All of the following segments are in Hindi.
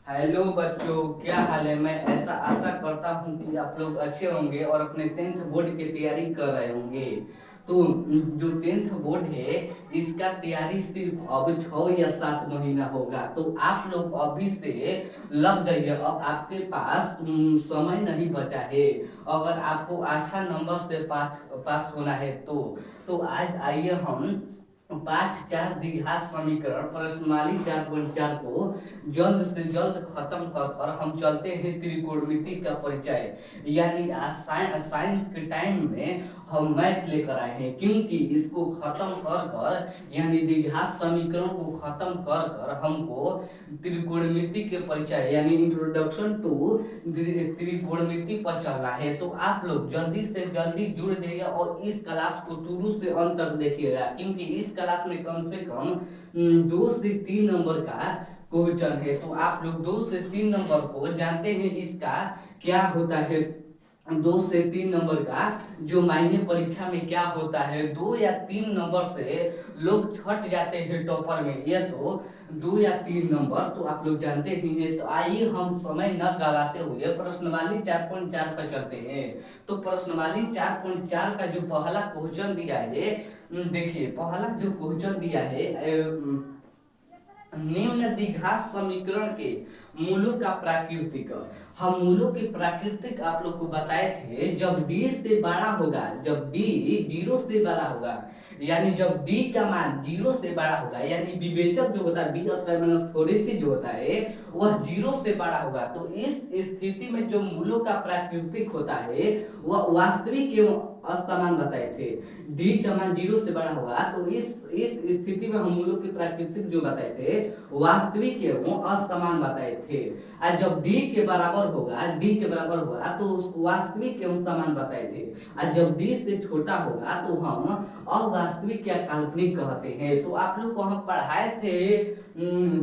हेलो बच्चों, क्या हाल है। मैं ऐसा आशा करता हूँ कि आप लोग अच्छे होंगे और अपने टेंथ बोर्ड की तैयारी कर रहे होंगे। तो जो टेंथ बोर्ड है, इसका तैयारी सिर्फ अब 6 या 7 महीना होगा। तो आप लोग अभी से लग जाइए। अब आपके पास समय नहीं बचा है। अगर आपको अच्छा नंबर से पास पास होना है तो आज आइए हम पाठ 4 द्विघात समीकरण प्रश्नावली 4.4 को जल्द से जल्द खत्म कर कर हम चलते हैं त्रिकोणमिति का परिचय। यानी आज साइंस के टाइम में हम मैथ लेकर आए हैं, क्योंकि इसको खत्म कर कर यानी द्विघात समीकरण को खत्म कर कर हमको त्रिकोणमिति के परिचय यानी इंट्रोडक्शन टू त्रिकोणमिति पर चलना है। तो आप लोग जल्दी से जल्दी जुड़ जाइए और इस क्लास को शुरू से अंत तक देखिएगा, क्योंकि इस क्लास में कम से कम 2 से 3 नंबर का क्वेश्चन है। तो आप लोग 2 से 3 नंबर को जानते हैं, इसका क्या होता है। 2 से 3 नंबर का जो मायने परीक्षा में क्या होता है, 2 या 3 नंबर से लोग छट जाते हैं टॉपर में। ये तो 2 या 3 नंबर तो आप लोग जानते ही हैं। तो आइए हम समय न गवाते हुए प्रश्नवाली 4.4 पर चलते हैं। तो प्रश्नवाली 4.4 का जो पहला क्वेश्चन दिया है, देखिए पहला जो क्वेश्चन दिया है, निम्न द्विघात समीकरण के मूलों का प्राकृतिक। हम मूलों के प्राकृतिक आप लोग को बताए थे, जब डी से बड़ा होगा, जब डी 0 से बड़ा होगा, यानी जब डी का मान 0 से बड़ा होगा, यानी विवेचक जो होता है बी स्क्वायर माइनस 4ac जो होता है वह 0 से बड़ा होगा। तो इस स्थिति में जो मूलों का प्राकृतिक होता है वह वास्तविक एवं असमान बताए थे। डी का मान 0 से बड़ा होगा, तो इस स्थिति में हम मूलों की प्राकृतिक जो बताए थे वास्तविक एवं असमान बताए थे। और जब डी के बराबर होगा, डी के बराबर होगा तो उसको वास्तविक एवं समान बताए थे। और जब डी से छोटा होगा तो हम अवास्तविक या काल्पनिक कहते हैं। तो आप लोग को हम पढ़ाए थे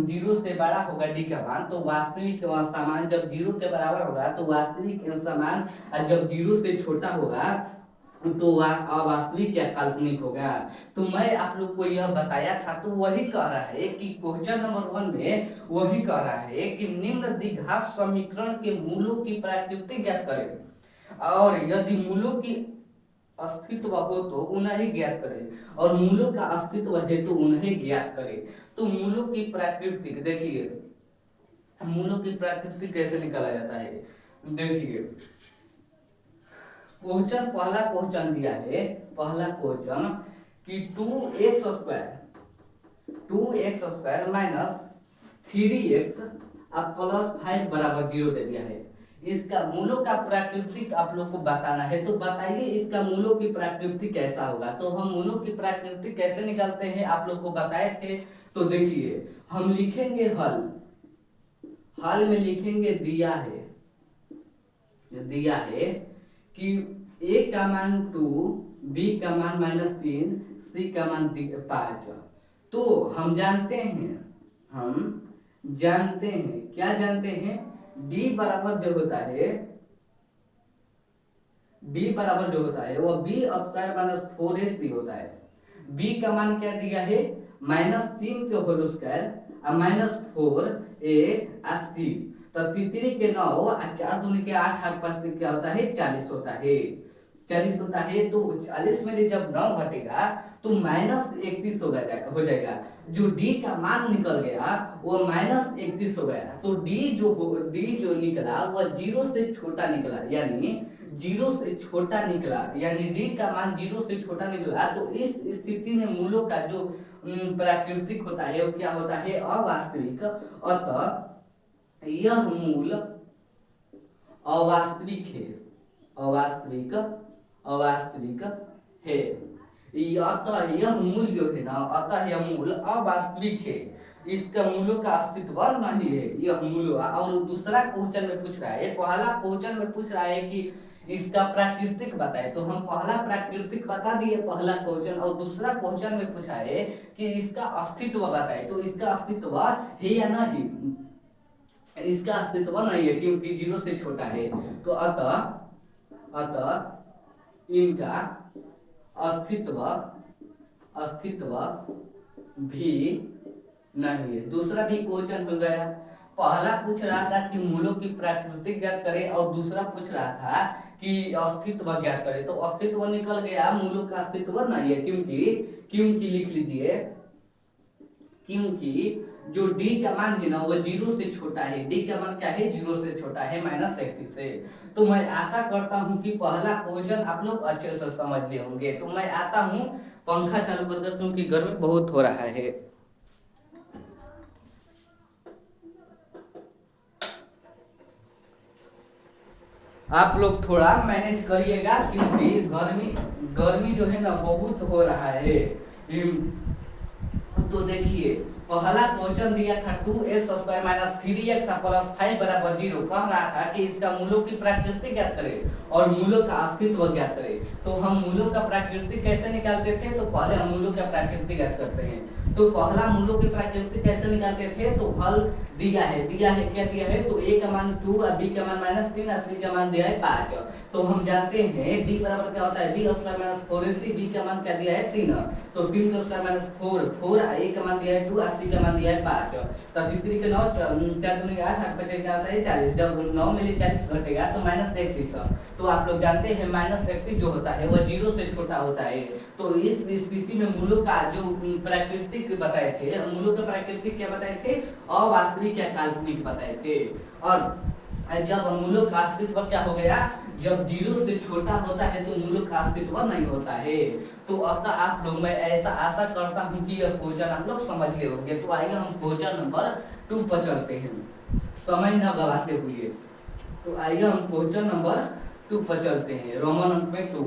0 से बड़ा होगा डी का मान तो वास्तविक एवं समान, जब 0 के बराबर होगा तो वास्तविक एवं समान, और जब 0 से छोटा होगा तो वह अवास्तविक या काल्पनिक होगा। तो मैं आप लोग को यह बताया था, तो वही कह रहा है कि क्वेश्चन नंबर 1 में वही कह रहा है कि निम्न द्विघात समीकरण के मूलों की प्राकृतिक ज्ञात करें, और यदि मूलों की अस्तित्व हो तो उन्हें ज्ञात करें, और मूलों का अस्तित्व है तो उन्हें ज्ञात करें। तो मूलों की प्राकृतिक देखिए, मूलों की प्राकृतिक कैसे निकाला जाता है। देखिए क्वेश्चन, पहला क्वेश्चन दिया है, पहला क्वेश्चन कि 2x² माइनस 3x अब +5 बराबर 0 दे दिया है। इसका मूलों का प्राकृतिक आप लोग को बताना है, तो बताइए इसका मूलों की प्राकृतिक कैसा होगा। तो हम मूलों की प्राकृतिक कैसे निकालते हैं आप लोग को बताए थे। तो देखिए हम लिखेंगे हल, हल में लिखेंगे दिया है कि ए का मान 2, बी का मान -3, सी का मान 5। तो हम जानते हैं, क्या जानते हैं, डी बराबर जो होता है, डी बराबर जो होता है वह b² माइनस 4ac होता है। b का मान क्या दिया है, -3 के होल स्क्वायर और -4ac, तो तितरी के 9 और 4 दूनी के 8, 8 5 से क्या होता है 40 होता है, 40 होता है। तो 40 में जब 9 घटेगा तो -31 हो जाएगा। जो डी का मान निकल गया वो -31 हो गया। तो डी जो निकला वह 0 से छोटा निकला, यानी 0 से छोटा निकला, यानी डी का मान 0 से छोटा निकला। तो इस स्थिति में मूलों का जो प्राकृतिक होता है वो क्या होता है, अवास्तविक। अतः यह मूल अवास्तविक है, अवास्तविक अवास्तविक है। अतः यह मूल जो है ना, अतः यह मूल अवास्तविक है, इसका मूलों का अस्तित्व नहीं है, यह मूल। और दूसरा क्वेश्चन में पूछ रहा है, पहला क्वेश्चन में पूछ रहा है कि इसका प्राकृतिक बताए, तो हम पहला प्राकृतिक बता दिए पहला क्वेश्चन, और दूसरा क्वेश्चन में पूछा है कि इसका अस्तित्व बताए, तो इसका अस्तित्व है या नहीं, इसका अस्तित्व नहीं है क्योंकि 0 से छोटा है। तो अतः इनका अस्तित्व भी नहीं है। दूसरा भी क्वेश्चन हो गया, पहला पूछ रहा था कि मूलों की प्रकृति ज्ञात करें और दूसरा पूछ रहा था कि अस्तित्व ज्ञात करें। तो अस्तित्व निकल गया, मूलों का अस्तित्व नहीं है, क्योंकि क्योंकि लिख लीजिए, क्योंकि जो d का मान है ना वो 0 से छोटा है। d का मान क्या है, 0 से छोटा है, -31 से। तो मैं आशा करता हूं कि पहला क्वेश्चन आप लोग अच्छे से समझ लिए होंगे। तो मैं आता हूं पंखा चालू कर, क्योंकि गर्मी बहुत हो रहा है। आप लोग थोड़ा मैनेज करिएगा, क्योंकि गर्मी जो है ना बहुत हो रहा है। तो देखिए पहला क्वेश्चन दिया था 2x² - 3x + 5 = 0। कह रहा था कि इसका मूलों की प्रकृति ज्ञात करें और मूलों का अस्तित्व ज्ञात करें। तो हम मूलों का प्रकृति कैसे निकालते थे, तो पहले हम मूलों का प्रकृति ज्ञात करते हैं। तो पहला मूलों की प्रकृति कैसे निकालते थे, तो हल दिया है क्या दिया है, तो a का मान 2 और b का मान -3 और c का मान दिया है 5। तो हम जानते हैं d बराबर क्या होता है, b² - 4ac। b का मान क्या दिया है 3, तो 3 का स्क्वायर -4, 4 a का मान दिया है 2 और c का मान दिया है 5। तो 3 के 9, 4 दूनी 8, 8 5 क्या होता है 40। जब 9 में 40 घटेगा तो -31। तो आप लोग जानते हैं -31 जो होता है वह 0 से छोटा होता है। तो इस स्थिति में मूलों का जो प्राकृतिक बताए थे, मूलों का प्राकृतिक क्या बताए थे, अवास्तविक या काल्पनिक बताए थे। और जब मूलों का अस्तित्व क्या हो गया, जब 0 से छोटा होता है तो मूलों का अस्तित्व नहीं होता है। तो अब आप लोग, मैं ऐसा आशा करता हूं कि यह क्वेश्चन आप लोग समझ ले होंगे। तो आइए हम क्वेश्चन नंबर 2 पर चलते हैं, समय न गवाते हुए। तो आइए हम क्वेश्चन नंबर 2 पर चलते हैं, रोमन अंक में 2।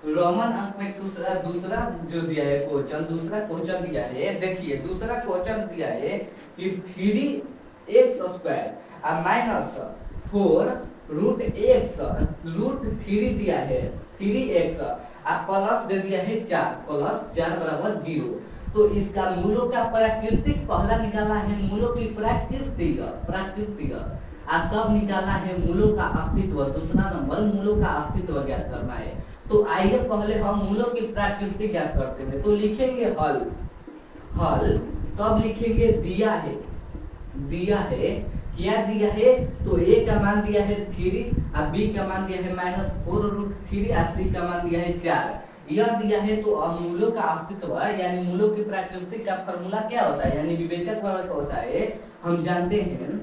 रोमन अंक में दूसरा जो दिया है क्वेश्चन, दूसरा क्वेश्चन दिया है, देखिए दूसरा क्वेश्चन दिया है कि 3x² - 4 √3 दिया है, 3x और प्लस दे दिया है 4, +4 = 0। तो इसका मूलों का प्राकृतिक पहला निकालना है, मूलों की प्राकृतिक और तब निकालना है मूलों का अस्तित्व। दूसरा नंबर मूलों का अस्तित्व ज्ञात करना है। तो आइए पहले हम मूलों की प्रकृति ज्ञात करते हैं। तो लिखेंगे हल तब लिखेंगे दिया है क्या दिया है, तो a का मान दिया है 3 और b का मान दिया है -4 √3 और c का मान दिया है 4। यह दिया है। तो मूलों का अस्तित्व यानी मूलों की प्रकृति का फॉर्मूला क्या होता है, यानी विवेचक वर्ग होता है, हम जानते हैं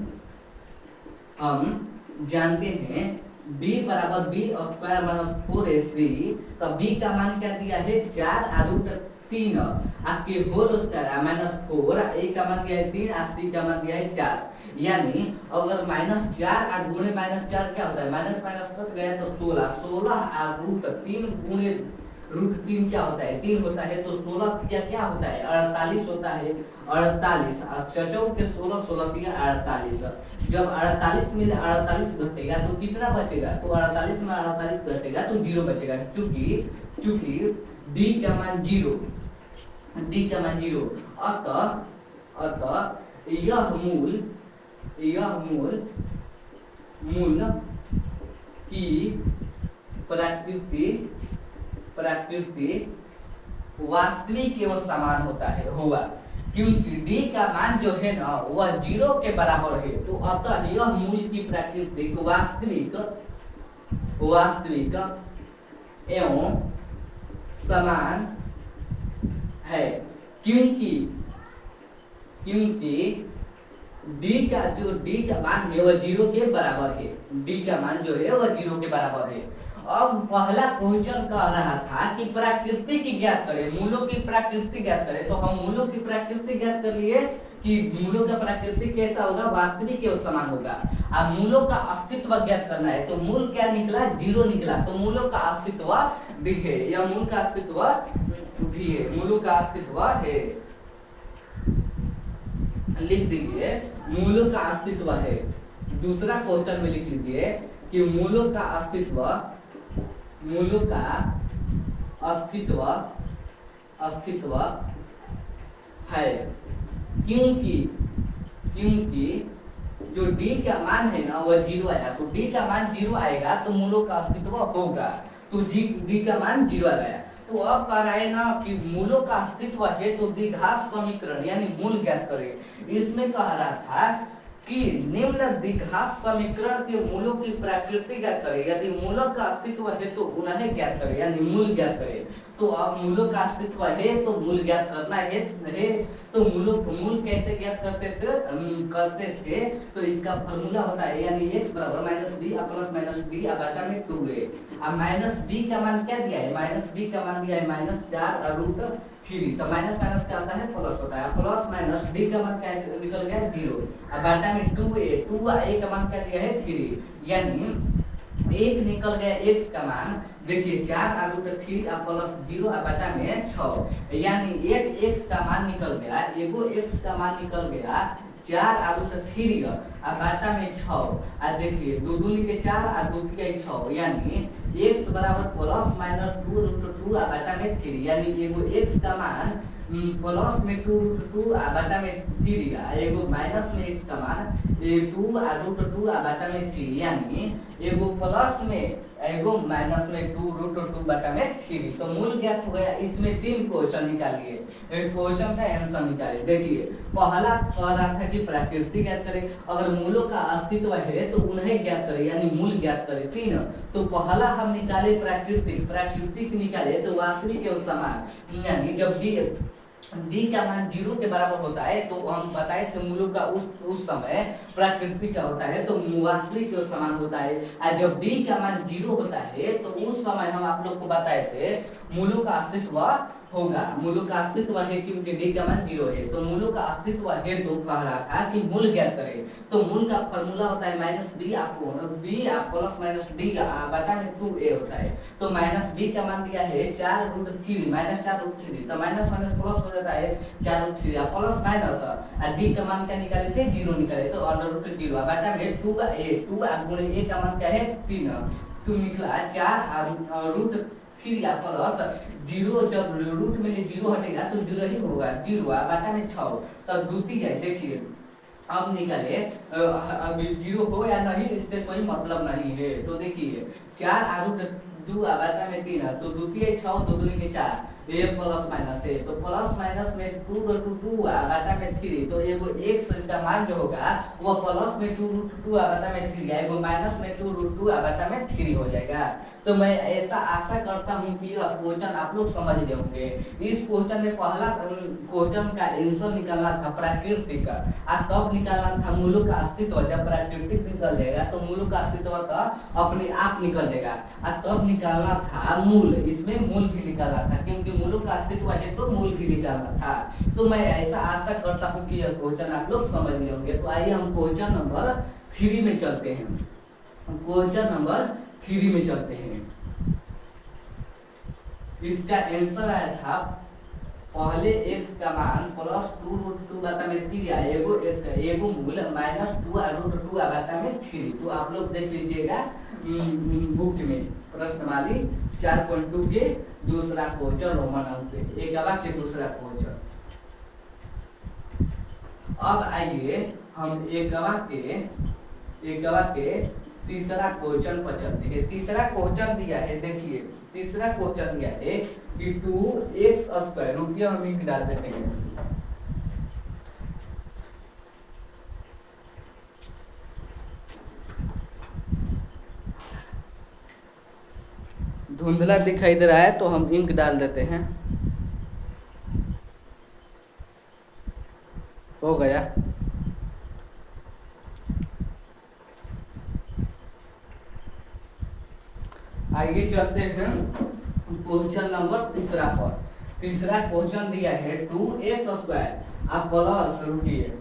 b = b² - 4ac। तो b का मान क्या दिया है 4 और √3 के होल स्क्वायर -4, a का मान दिया है 3 और c का मान दिया है 4। यानी अगर -4 और गुणे -4 क्या होता है, माइनस कट गया तो 16 और √3 गुणे √3 क्या होता है 3 होता है। तो 16 क्या होता है 48 होता है, 48 और चचौ के 16 48। जब 48 में 48 घटेगा तो कितना बचेगा, तो 48 में 48 घटेगा तो 0 बचेगा, क्योंकि d का मान 0। अतः यह मूल की प्रकृति वास्तविक एवं समान होगा, क्योंकि d का मान जो है ना वह 0 के बराबर है। तो अतः यह मूल की प्रकृति वास्तविक एवं समान है, क्योंकि d का मान है वह 0 के बराबर है। d का मान जो है वह 0 के बराबर है। अब पहला क्वेश्चन कह रहा था कि प्रकृति की ज्ञात करें, मूलों की प्रकृति ज्ञात करें। तो हम मूलों की प्रकृति ज्ञात कर लिए कि मूलों का प्रकृति कैसा होगा, वास्तविक एवं समान होगा। अब मूलों का अस्तित्व ज्ञात करना है। तो मूल क्या निकला 0 निकला, तो मूलों का अस्तित्व भी है, या मूल का अस्तित्व भी है, मूलों का अस्तित्व है, लिख दीजिए मूलों का अस्तित्व है। दूसरा क्वेश्चन में लिख लीजिए कि मूलों का अस्तित्व है, क्योंकि जो d का मान है ना वह 0 आएगा। तो d का मान 0 आएगा तो मूलों का अस्तित्व होगा। तो d का मान 0 आ गया। तो अब कह रहा है ना कि मूलों का अस्तित्व है तो द्विघात समीकरण यानी मूल ज्ञात करें। इसमें कह रहा था कि निम्न द्विघात समीकरण के मूलों की प्रकृति ज्ञात करें, यदि मूलों का अस्तित्व है तो उन्हें ज्ञात करें यानी मूल ज्ञात करें। तो अब मूलों का अस्तित्व है तो मूल ज्ञात करना है तो मूल कैसे ज्ञात करते थे तो इसका फॉर्मूला होता है यानी x बराबर minus B plus minus B बटा में 2a। अब माइनस बी का मान क्या दिया है, माइनस बी का मान दिया है माइनस 4√3, तो माइनस माइनस क्या होता है प्लस होता है, प्लस माइनस डी का मान क्या निकल गया 0। अब बटा में 2a का मान क्या दिया है 3, यानी एक निकल गया x का मान, देखिए 4√3 प्लस 0 बटा में 6, यानी एक x का मान निकल गया, एगो x का मान निकल गया 4√3 बटा में 6। देखिए 2 दूनी के 4 और 2 के 6, यानी x बराबर प्लस माइनस 2√2 बटा में 3, यानी एगो x का मान प्लस में 2√2 बटा में 3, एगो माइनस में x का मान 2√2 बटा में 3, यानी एगो प्लस में एगो माइनस में 2√2 बटा में 3। तो मूल ज्ञात हो गया। इसमें 3 क्वेश्चन निकालिए, क्वेश्चन का आंसर निकालिए। देखिए पहला कह रहा था कि प्रकृति ज्ञात करें, अगर मूलों का अस्तित्व है तो उन्हें ज्ञात करें यानी मूल ज्ञात करें 3। तो पहला हम निकाले प्राकृतिक निकाले तो वास्तविक एवं समान, यानी जब डी का मान 0 के बराबर होता है तो हम बताए थे मूलों का उस समय प्राकृतिक का होता है तो वास्तविक के समान होता है। और जब डी का मान 0 होता है तो उस समय हम आप लोग को बताए थे मूलों का अस्तित्व होगा, मूलों का अस्तित्व है क्योंकि डी का मान 0 है। तो मूलों का अस्तित्व है तो कह रहा था कि मूल ज्ञात करें, तो मूल का फॉर्मूला होता है minus B plus minus D बटा में 2a होता है। तो माइनस बी का मान दिया है 4√3 माइनस 4√3, तो माइनस माइनस प्लस हो जाता है 4√3 प्लस माइनस डी का मान क्या निकाले थे 0 निकाले, तो √0 बटा में 2 गुणे a का मान क्या है 3, तो निकला 4√3 प्लस 0, जब रूट में 0 हटेगा तो 0 ही होगा, 0 बटा में 6, तब द्वितीय है। देखिए अब निकाले अभी 0 हो या नहीं इससे कोई मतलब नहीं है। तो देखिए 4√2 बटा में 3, तो द्वितीय 6 2 दूनी के 4, ये प्लस माइनस है तो प्लस माइनस में 2√2 बटा में 3, तो एगो x का मान जो होगा वो प्लस में 2√2 बटा में 3, एगो माइनस में 2√2 बटा में 3 हो जाएगा। तो मैं ऐसा आशा करता हूं कि यह क्वेश्चन आप लोग समझ गए होंगे। इस क्वेश्चन में पहला क्वेश्चन का आंसर निकालना था प्राकृतिक, तब निकालना था मूलों का अस्तित्व। जब प्राकृतिक निकल जाएगा तो मूलों का अस्तित्व का अपने आप निकल जाएगा, तब निकालना था मूल, इसमें मूल भी निकालना था क्योंकि मूलों का अस्तित्व है तो मूल भी निकालना था। तो मैं ऐसा आशा करता हूँ कि यह क्वेश्चन आप लोग समझ गए होंगे। तो आइए हम क्वेश्चन नंबर 3 में चलते हैं, क्वेश्चन नंबर 3 में चलते हैं। इसका आंसर आया था पहले x का मान प्लस 2√2 बटा में 3 एगो x का एगो मूल माइनस 2√2 बटा में 3। तो आप लोग देख लीजिएगा बुक में प्रश्नवाली 4.2 के दूसरा क्वेश्चन रोमन अंक पे, एक के दूसरा क्वेश्चन। अब आइए हम एकवा के तीसरा क्वेश्चन पर चलते हैं। तीसरा क्वेश्चन दिया है, देखिए तीसरा क्वेश्चन दिया है कि 2x² रुपया हम लिख डाल देते हैं। धुंधला दिखाई दे रहा है तो हम इंक डाल देते हैं, हो गया। आइए चलते हैं क्वेश्चन नंबर तीसरा पर। तीसरा क्वेश्चन दिया है 2x² आप प्लस रुकिए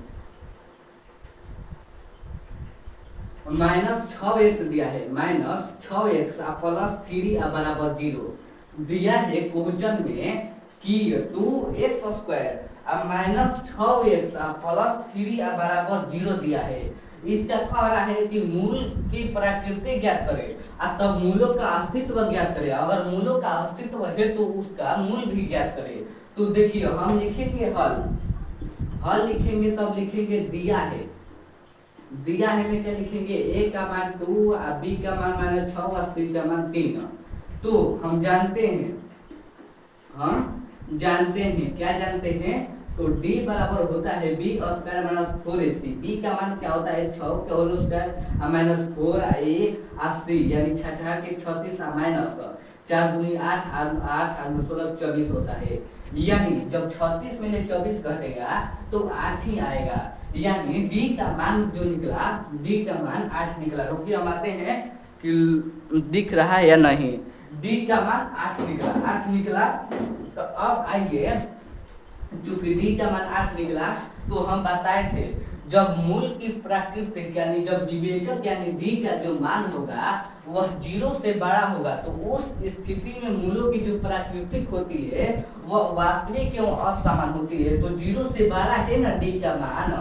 माइनस 6x दिया है, माइनस 6x प्लस 3 बराबर 0 दिया है क्वेश्चन में कि 2x² अब माइनस 6x प्लस 3 बराबर 0 दिया है। इसका कह रहा है कि मूल की प्रकृति ज्ञात करें तब मूलों का अस्तित्व ज्ञात करें, अगर मूलों का अस्तित्व है तो उसका मूल भी ज्ञात करें। तो देखिए हम लिखेंगे हल लिखेंगे, तब लिखेंगे दिया है में क्या लिखेंगे a का मान 2 b का मान -6 और c का मान 3। तो हम जानते हैं हम जानते हैं, क्या जानते हैं, तो d बराबर होता है b square minus 4ac। b का मान क्या होता है 6 के होल स्क्वायर माइनस 4a 80, यानी 6 के 36 माइनस 4 दूनी 8 8 8 16 24 होता है। यानी जब 36 में से 24 घटेगा तो 8 ही आएगा, यानी d का मान जो निकला, d का मान 8 निकला। रुकिए हम आते हैं कि दिख रहा है या नहीं। d का मान 8 निकला, 8 निकला। तो अब आइए, चूंकि d का मान 8 निकला तो हम बताए थे जब मूल की प्राकृतिक यानी जब विवेचक यानी d का जो मान होगा वह 0 से बड़ा होगा, तो उस स्थिति में मूलों की जो प्राकृतिक होती है वह वास्तविक एवं असमान होती है। तो 0 से बड़ा है ना d का मान,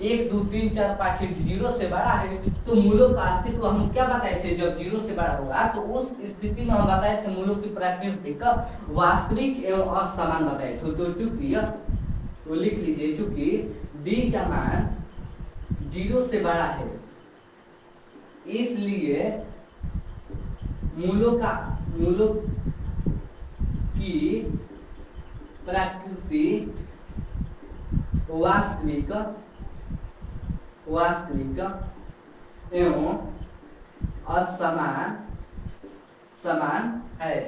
1 2 3 4 5 0 से बड़ा है, तो मूलों का अस्तित्व हम क्या बताए थे, जब 0 से बड़ा होगा तो उस स्थिति में हम बताए थे मूलों की प्राकृतिक वास्तविक एवं असमान बताए थे। तो चूंकि तो लिख लीजिए, चूंकि d का मान 0 से बड़ा है इसलिए मूलों की प्रकृति वास्तविक एवं समान है।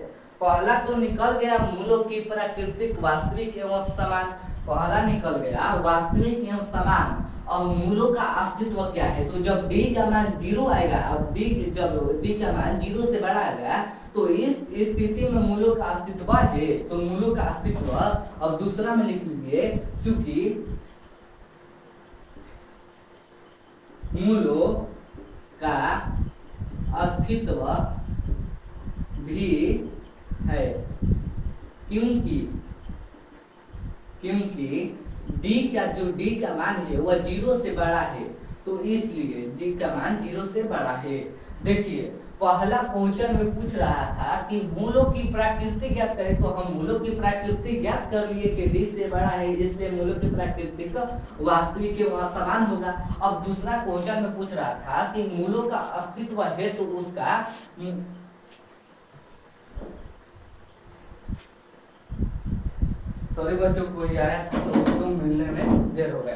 पहला तो निकल गया मूलों की प्राकृतिक वास्तविक एवं समान, पहला निकल गया वास्तविक एवं समान। और मूलों का अस्तित्व क्या है, तो जब d का मान 0 आएगा, अब जब d का मान 0 से बड़ा आएगा तो इस स्थिति में मूलों का अस्तित्व है। तो मूलों का अस्तित्व अब दूसरा में लिख लीजिए, चूंकि मूलों का अस्तित्व भी है, क्योंकि d का मान है वह 0 से बड़ा है, तो इसलिए d का मान 0 से बड़ा है। देखिए पहला क्वेश्चन में पूछ रहा था कि मूलों की प्रकृति ज्ञात करें, तो हम मूलों की प्रकृति ज्ञात कर लिए कि d से बड़ा है, इसलिए मूलों की प्रकृति वास्तविक एवं असमान होगा। अब दूसरा क्वेश्चन में पूछ रहा था कि मूलों का अस्तित्व है, तो उसका सॉरी बच्चों कोई आया तो उसको मिलने में देर हो गया।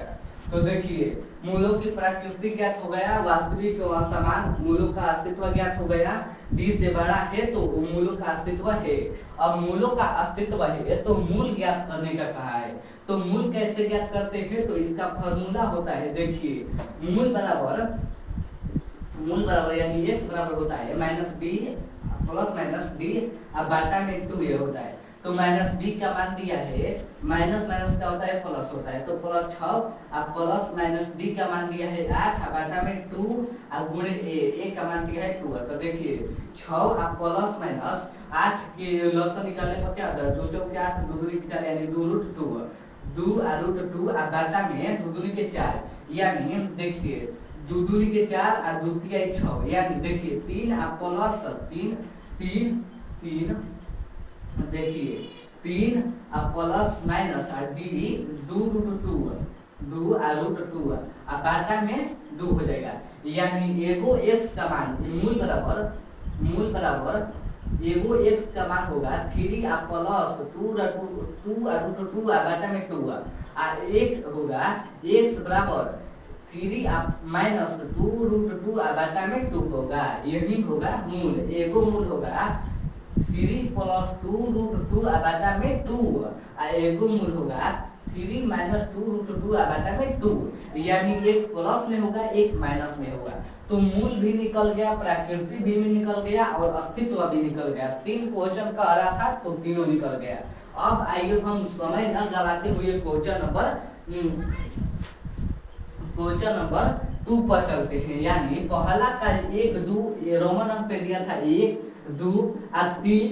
तो देखिए मूलों की प्रकृति ज्ञात हो गया, वास्तविक एवं असमान, मूलों का अस्तित्व ज्ञात हो गया, d से बड़ा है तो मूलों का अस्तित्व है। अब मूलों का अस्तित्व है तो मूल ज्ञात करने का कहा है, तो मूल कैसे ज्ञात करते हैं, तो इसका फॉर्मूला होता है, देखिए मूल बराबर यानी x बराबर होता है minus B plus minus D अब बाटा में 2a होता है। तो माइनस बी का मान दिया है, माइनस माइनस का होता है प्लस होता है, तो प्लस 6 अब प्लस माइनस डी का मान दिया है 8 अब बाटा में 2 अब गुणे a का मान दिया है 2। तो देखिए 6 अब प्लस माइनस 8 के लॉस निकालने पर क्या होता है, 2 चौक 8 2 दूनी 4 यानी 2 रूट 2 2 रूट 2 अब बाटा में 2 दूनी के 4, यानी देखिए 2 दूनी के 4 और 2 के 6, यानी देखिए 3 अब प्लस 3 देखिए 3 अब plus minus D 2 root 2 root 2 अब बाटा में 2 हो जाएगा, यानी एगो x का मान मूल बराबर एगो x का मान होगा 3 अब प्लस 2 रूट 2 अब बाटा में 2 और एक होगा x बराबर 3 अब माइनस 2 रूट 2 अब बाटा में 2 होगा, यही होगा मूल। एगो मूल होगा 3 प्लस 2 रूट 2 अब बाटा में 2 और एगो मूल होगा 3 माइनस 2 रूट 2 अब बाटा में 2, यानी एक प्लस में होगा एक माइनस में होगा। तो मूल भी निकल गया, प्रकृति भी निकल गया और अस्तित्व भी निकल गया। 3 क्वेश्चन का आ रहा था तो तीनों निकल गया। अब आइए हम समय न गवाते हुए क्वेश्चन नंबर 2 पर चलते हैं। यानी पहला का 1 2 रोमन अंक पे दिया था 1 2 और 3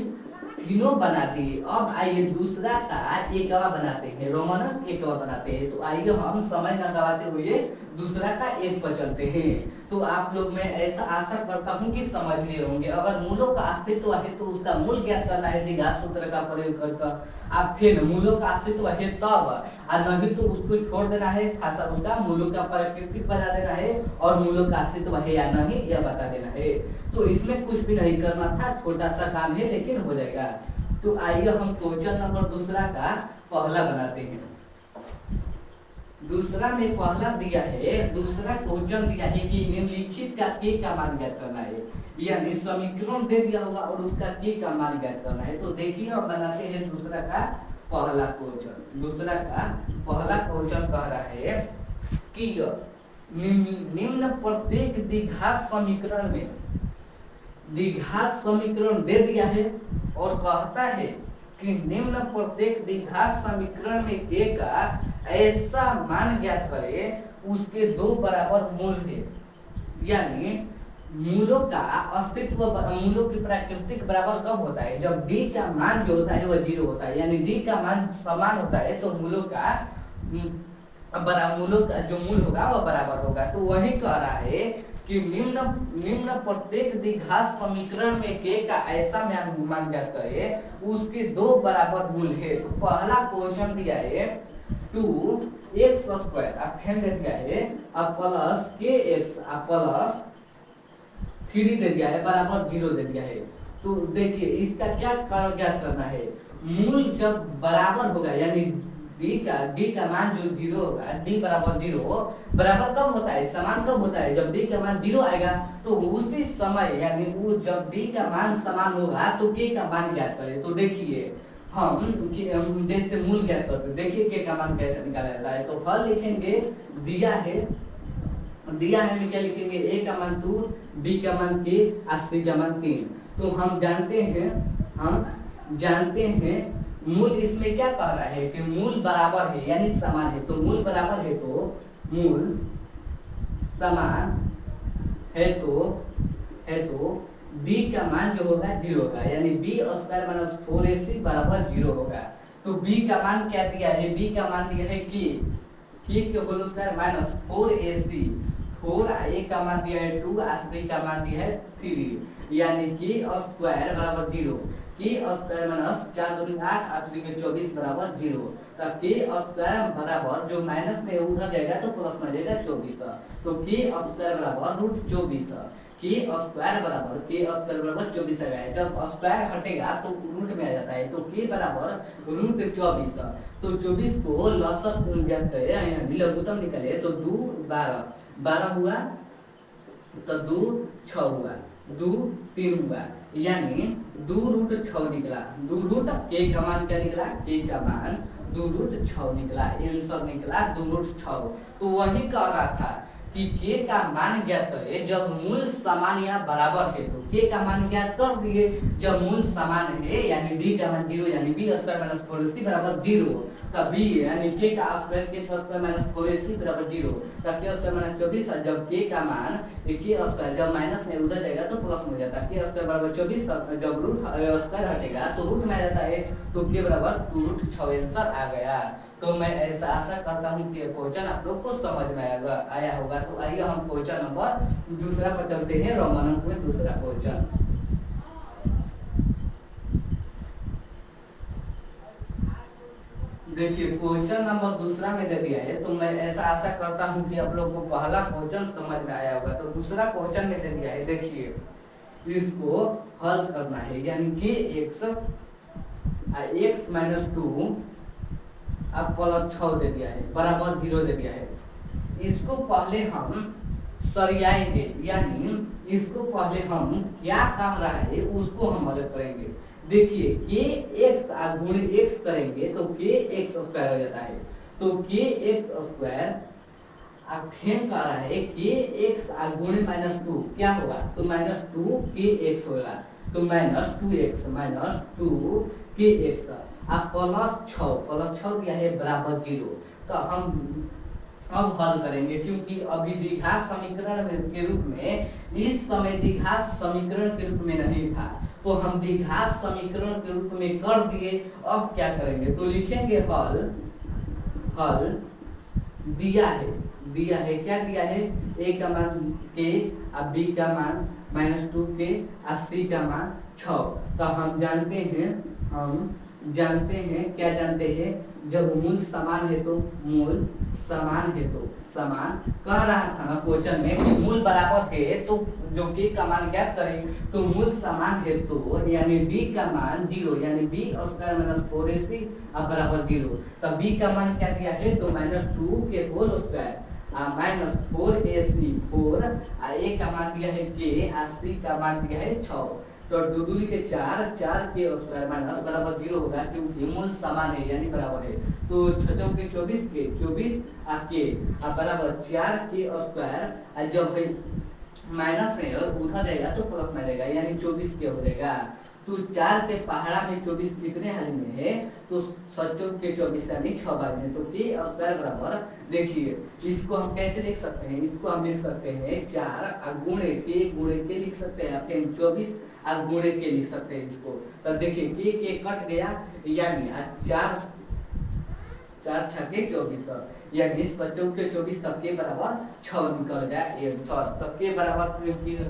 तीनों बना दिए। अब आइए दूसरा का एकवा बनाते हैं, रोमन अंक एकवा बनाते हैं। तो आइए हम समय न गवाते हुए दूसरा का 1 पर चलते हैं। तो आप लोग मैं ऐसा आशा करता हूँ कि समझ लिए होंगे। अगर मूलों का अस्तित्व है तो उसका मूल ज्ञात करना है द्विघात सूत्र का प्रयोग कर। आप फिर मूलों का अस्तित्व है तब, और नहीं तो उसको छोड़ देना है, खासा उसका मूलों का प्राकृतिक बता देना है और मूलों का अस्तित्व है या नहीं यह बता देना है। तो इसमें कुछ भी नहीं करना था, छोटा सा काम है लेकिन हो जाएगा। तो आइए हम क्वेश्चन नंबर दूसरा का पहला बनाते हैं। दूसरा में पहला दिया है, दूसरा क्वेश्चन दिया है कि निम्नलिखित का के का मान ज्ञात करना है, यानी समीकरण दे दिया होगा और उसका के का मान ज्ञात करना है। तो देखिए हम बनाते हैं दूसरा का पहला क्वेश्चन। दूसरा का पहला क्वेश्चन कह रहा है कि निम्न प्रत्येक द्विघात समीकरण में द्विघात समीकरण दे दिया है और कहता है कि निम्न प्रत्येक द्विघात समीकरण में के का ऐसा मान ज्ञात करे उसके दो बराबर मूल है, यानी मूलों का अस्तित्व, मूलों की प्राकृतिक बराबर कब होता है, जब d का मान जो होता है वह 0 होता है, यानी d का मान समान होता है तो मूलों का मूलों का जो मूल होगा वह बराबर होगा। तो वही कह रहा है कि निम्न प्रत्येक द्विघात समीकरण में के का ऐसा मान ज्ञात करे उसके दो बराबर मूल है। तो पहला क्वेश्चन दिया है 2x² अब फेन दे दिया है, अब प्लस kx अब प्लस 3 दे दिया है बराबर 0 दे दिया है। तो देखिए इसका क्या ज्ञात करना है, मूल जब बराबर होगा यानी d का मान जो 0 होगा, d बराबर 0 बराबर कब होता है, समान कब होता है, जब d का मान 0 आएगा तो उसी समय यानी वो जब d का मान समान होगा तो k का मान ज्ञात करें। तो देखिए हम जैसे मूल ज्ञात करते, देखिए k का मान कैसे निकाला जाता है। तो हल लिखेंगे, दिया है में क्या लिखेंगे, a का मान 2, b का मान k, c का मान 3। तो हम जानते हैं मूल इसमें क्या कह रहा है कि मूल बराबर है यानी समान है। तो मूल बराबर है तो मूल समान है तो b का मान जो होगा 0 होगा, यानी b² - 4ac बराबर 0 होगा। तो b का मान क्या दिया है, b का मान दिया है कि के whole square minus 4ac, 4a का मान दिया है 2, c का मान दिया है 3, यानी k² बराबर 0, k² - 4 दूनी 8, 8 दूनी 24 बराबर 0। तो k² बराबर जो माइनस में उधर जाएगा तो प्लस में जाएगा 24, तो k² बराबर √24, k² बराबर 24 आ गया। जब स्क्वायर हटेगा तो रूट में आ जाता है, तो k बराबर √24। तो 24 को लसक ज्ञात करें यानी लघुत्तम निकाले तो 2 12 हुआ, तो 2 6 हुआ, 2 3 हुआ, यानी 2√6 निकला। 2 के का मान क्या निकला, के का मान 2√6 निकला, आंसर निकला 2√6। तो वही कह रहा था कि के का मान ज्ञात करें जब मूल समान या बराबर है। तो के का मान ज्ञात कर दिए जब मूल समान है, यानी d का मान 0 यानी b² - 4ac बराबर 0, तब b यानी k का स्क्वायर k² - 4ac बराबर 0, तब k² - 24 जब k का मान k² जब माइनस में उधर जाएगा तो प्लस में हो जाता है, k² बराबर 24 जब रूट स्क्वायर हटेगा तो रूट में आ जाता है, तो k बराबर 2√6 आंसर आ गया। तो मैं ऐसा आशा करता हूँ कि क्वेश्चन आप लोग को समझ में आया होगा। तो आइए हम क्वेश्चन नंबर दूसरा पर चलते हैं, रोमन अंक में दूसरा क्वेश्चन। देखिए क्वेश्चन नंबर दूसरा में दे दिया है, तो मैं ऐसा आशा करता हूँ कि आप लोग को पहला क्वेश्चन समझ में आया होगा। तो दूसरा क्वेश्चन में दे दिया है, देखिए इसको हल करना है, यानी कि x - 2 अब प्लस 6 दे दिया है बराबर 0 दे दिया है। इसको पहले हम सरियाएंगे, यानी इसको पहले हम क्या कह रहा है उसको हम मदद करेंगे। देखिए kx गुणे x करेंगे तो kx² हो जाता है, तो kx² अब फेन कह रहा है kx गुणे -2 क्या होगा, तो -2 kx होगा, तो -2 kx अब प्लस 6 दिया है बराबर 0। तो हम अब हल करेंगे, क्योंकि अभी द्विघात समीकरण के रूप में इस समय द्विघात समीकरण के रूप में नहीं था, तो हम द्विघात समीकरण के रूप में कर दिए। अब क्या करेंगे, तो लिखेंगे हल दिया है क्या दिया है, a का मान k, अब b का मान -2k, c का मान 6। तो हम जानते हैं जानते हैं, क्या जानते हैं, जब मूल समान है तो मूल समान है तो समान कह रहा था ना क्वेश्चन में कि मूल बराबर है तो जो के का मान ज्ञात करें तो मूल समान है तो यानी b का मान 0 यानी b स्क्वायर माइनस 4ac अब बराबर 0। तब b का मान क्या दिया है तो -2 के whole square minus 4ac 4 a का मान दिया है के c का मान दिया है 6। तो दूनी के 4 के स्क्वायर माइनस बराबर 0 होगा क्योंकि मूल समान है यानी बराबर है। तो 6 के 24 के 24 के बराबर 4 के स्क्वायर जब है माइनस में और उधर जाएगा तो प्लस में जाएगा यानी 24 के हो जाएगा। तो 4 के पहाड़ा में 24 कितने हाल में है तो 7 के 24 यानी 6 बार में। तो के स्क्वायर बराबर देखिए इसको हम कैसे लिख सकते हैं, इसको हम लिख सकते हैं 4 गुणे के लिख सकते हैं फिर 24 गुणे के लिख सकते हैं इसको। तो देखिए के कट गया यानी 4 छके 24 यानी 7 के 24 तक के बराबर 6 निकल गया आंसर। तब के बराबर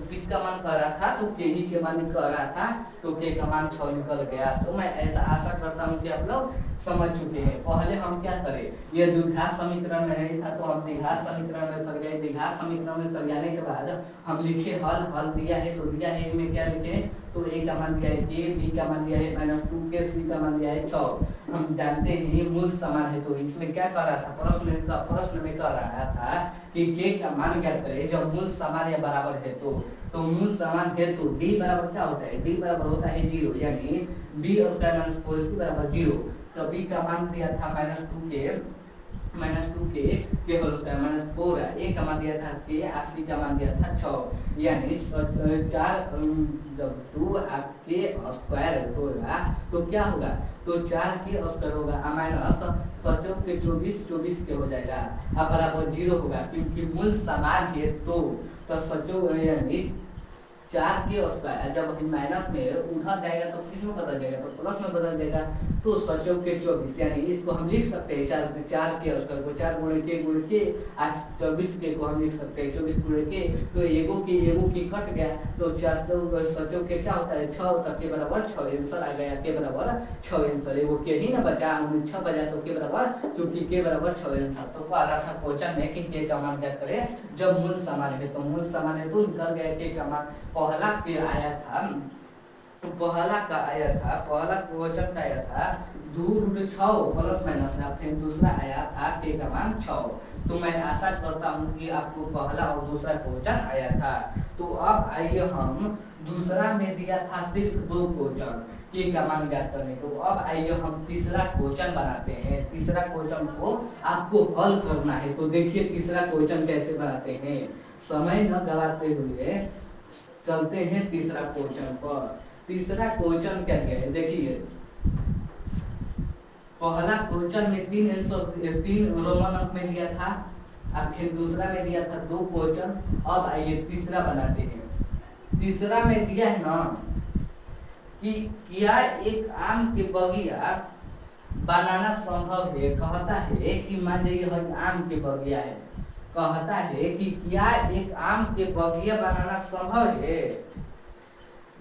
किसका मान कह रहा था तो के ही के मान कह रहा था तो के का मान 6 निकल गया। तो मैं ऐसा आशा करता हूँ कि आप लोग समझ चुके हैं। पहले हम क्या करें, ये द्विघात समीकरण में नहीं था तो हम द्विघात समीकरण में सर गए। द्विघात समीकरण में सर जाने के बाद हम लिखे हल दिया है तो दिया है में क्या लिखे तो a का मान दिया है के, b का मान दिया है -2 के, c का मान दिया है 6। हम जानते हैं मूल समान है तो इसमें क्या कर रहा था प्रश्न में कह रहा था कि के का मान क्या करें जब मूल समान या बराबर है तो मूल समान है तो d बराबर क्या होता है, d बराबर होता है 0 यानी b स्क्वायर माइनस 4ac बराबर 0। तो b का मान दिया था -2 के होल स्क्वायर माइनस 4 a का मान दिया था के, c का मान दिया था 6 यानी 4 जब 2 के स्क्वायर होगा तो क्या होगा तो 4 के स्क्वायर होगा माइनस 7 के 24 के हो जाएगा अब बराबर 0 होगा क्योंकि मूल समान है तो 7 यानी 4 के स्क्वायर जब माइनस में उधर जाएगा तो किस में बदल जाएगा तो प्लस में बदल जाएगा। तो 7 के 24 यानी इसको हम लिख सकते हैं 4 के स्क्वायर को 4 गुणे के आज 24 के को हम लिख सकते हैं 24 गुणे के। तो एगो की कट गया तो 7 के क्या होता है 6 तक के बराबर 6 आंसर आ गया के बराबर 6 आंसर। एगो के ही ना बचा हमने 6 बजा तो के बराबर क्योंकि के बराबर 6 आंसर। तो आ रहा था क्वेश्चन में कि के का मान क्या करे जब मूल समान है तो मूल समान है तो निकल गया के का मान पहला के आया था तो पहला क्वेश्चन का आया था 2√6 प्लस माइनस में फिर दूसरा आया था के का मान 6। तो मैं आशा करता हूँ कि आपको पहला और दूसरा क्वेश्चन आया था। तो अब आइए हम दूसरा में दिया था सिर्फ 2 क्वेश्चन के का मान ज्ञात करने। तो अब आइए हम तीसरा क्वेश्चन बनाते हैं। तीसरा क्वेश्चन को आपको हल करना है। तो देखिए तीसरा क्वेश्चन कैसे बनाते हैं, समय न गवाते हुए चलते हैं तीसरा क्वेश्चन पर। तीसरा क्वेश्चन क्या है देखिए पहला क्वेश्चन में 3 रोमन अंक में दिया था अब फिर दूसरा में दिया था 2 क्वेश्चन। अब आइए तीसरा बनाते हैं। तीसरा में दिया है ना कि क्या एक आम के बगिया बनाना संभव है। कहता है कि मान लीजिए आम के बगिया है, कहता है कि क्या एक आम के बगिया बनाना संभव है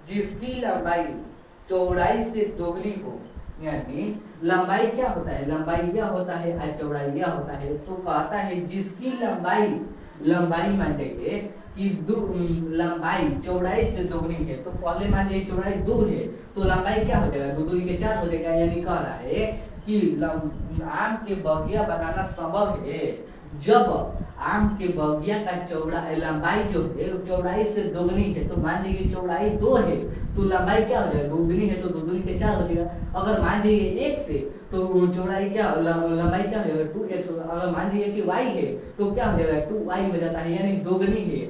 जिसकी लंबाई चौड़ाई से दोगुनी हो। यानी लंबाई क्या होता है, लंबाई यह होता है और चौड़ाई यह होता है। तो कहता है जिसकी लंबाई मान लीजिए कि लंबाई चौड़ाई से दोगुनी है। तो पहले मान लीजिए चौड़ाई 2 है तो लंबाई क्या हो जाएगा 2 दूनी के 4 हो जाएगा। यानी कह रहा है कि आम के बगिया बनाना संभव है जब आम के बगिया का लंबाई जो है चौड़ाई से दोगुनी है। तो मान लीजिए चौड़ाई 2 है तो लंबाई क्या हो जाएगा 2 दूनी है तो 2 दूनी के 4 हो जाएगा। अगर मान लीजिए 1 से तो चौड़ाई क्या लंबाई क्या हो जाएगा 2x। अगर मान लीजिए कि y है तो क्या हो जाएगा 2y हो जाता है यानी दोगुनी है।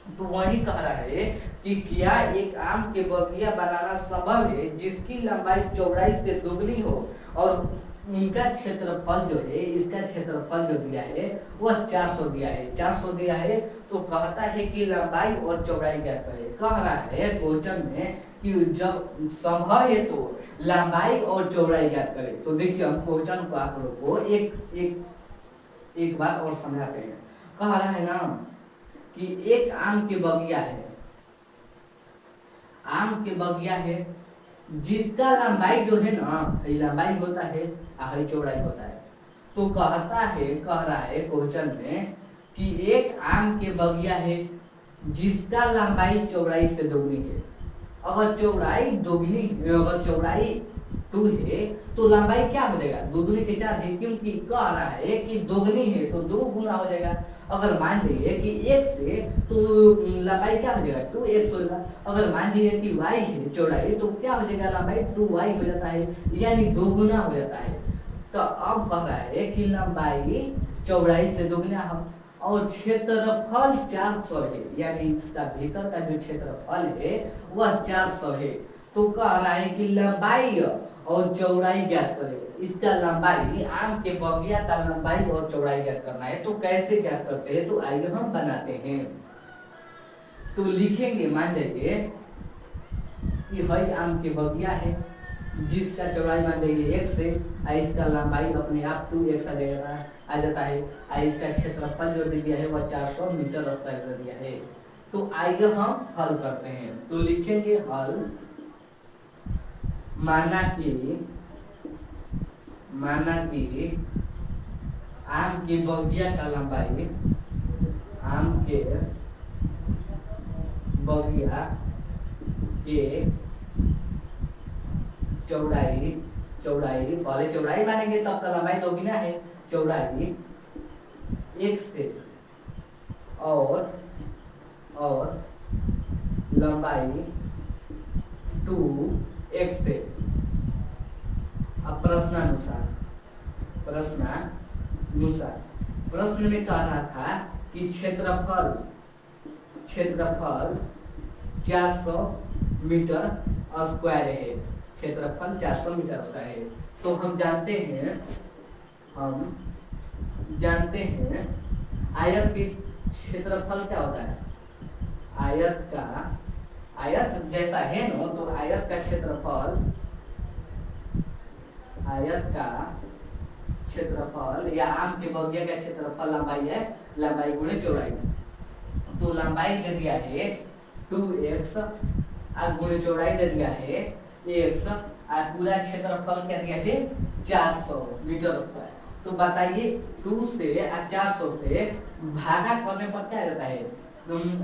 तो वही कह रहा है कि क्या एक आम के बगिया बनाना संभव है जिसकी लंबाई चौड़ाई से दोगुनी हो और उनका क्षेत्रफल जो है इसका क्षेत्रफल जो दिया है वह 400 दिया है 400 दिया है। तो कहता है कि लंबाई और चौड़ाई क्या करे। कह रहा है क्वेश्चन में कि जब संभव है तो लंबाई और चौड़ाई ज्ञात करे। तो देखिए हम क्वेश्चन को आप लोग को एक बात और समझाते हैं। कह रहा है ना कि एक आम के बगिया है, आम के बगिया है जिसका लंबाई जो है ना, ये लंबाई होता है और ये चौड़ाई होता है। तो कह रहा है क्वेश्चन में कि एक आम के बगिया है जिसका लंबाई चौड़ाई से दोगुनी है। अगर चौड़ाई 2 है तो लंबाई क्या हो जाएगा, 2 दूनी के 4 है, क्योंकि कह रहा है कि दोगुनी है तो 2 गुना हो जाएगा। अगर मान लीजिए कि x है तो लंबाई क्या हो जाएगा, 2x हो जाएगा। अगर मान लीजिए कि y है चौड़ाई तो क्या हो जाएगा, लंबाई 2y हो जाता है, यानी 2 गुना हो जाता है। तो अब कह रहा है कि लंबाई चौड़ाई से दोगुना हो और क्षेत्रफल 400 है, यानी इसका भीतर का जो क्षेत्रफल है वह 400 है। तो कह रहा है कि लंबाई और चौड़ाई ज्ञात करें। इसका लंबाई, आम के बगिया का लंबाई और चौड़ाई ज्ञात करना है। तो कैसे ज्ञात करते हैं, तो आइए हम बनाते हैं। तो लिखेंगे, मान जाइए कि हई आम के बगिया है जिसका चौड़ाई मान जाइए x है और इसका लंबाई अपने आप 2x आ जाता है और इसका क्षेत्रफल जो दिया है वह 400 मीटर स्क्वायर दिया है। तो आइए हम हल करते हैं। तो लिखेंगे हल, माना कि आम के बगिया का लंबाई, आम के बगिया के चौड़ाई पहले चौड़ाई मानेंगे तब तो लंबाई दोगुना है, चौड़ाई x से और लंबाई 2x से। अब प्रश्न में कह रहा था कि क्षेत्रफल 400 मीटर स्क्वायर है, क्षेत्रफल 400 मीटर स्क्वायर है। तो हम जानते हैं आयत की क्षेत्रफल क्या होता है, आयत जैसा है ना, तो आयत का क्षेत्रफल या आम के बगिया का क्षेत्रफल लंबाई है, लंबाई गुणे चौड़ाई। तो लंबाई दे दिया है 2x और गुणे चौड़ाई दे दिया है x और पूरा क्षेत्रफल क्या दिया है 400 मीटर स्क्वायर। तो बताइए 2 से और 400 से भागा करने पर क्या रहता है,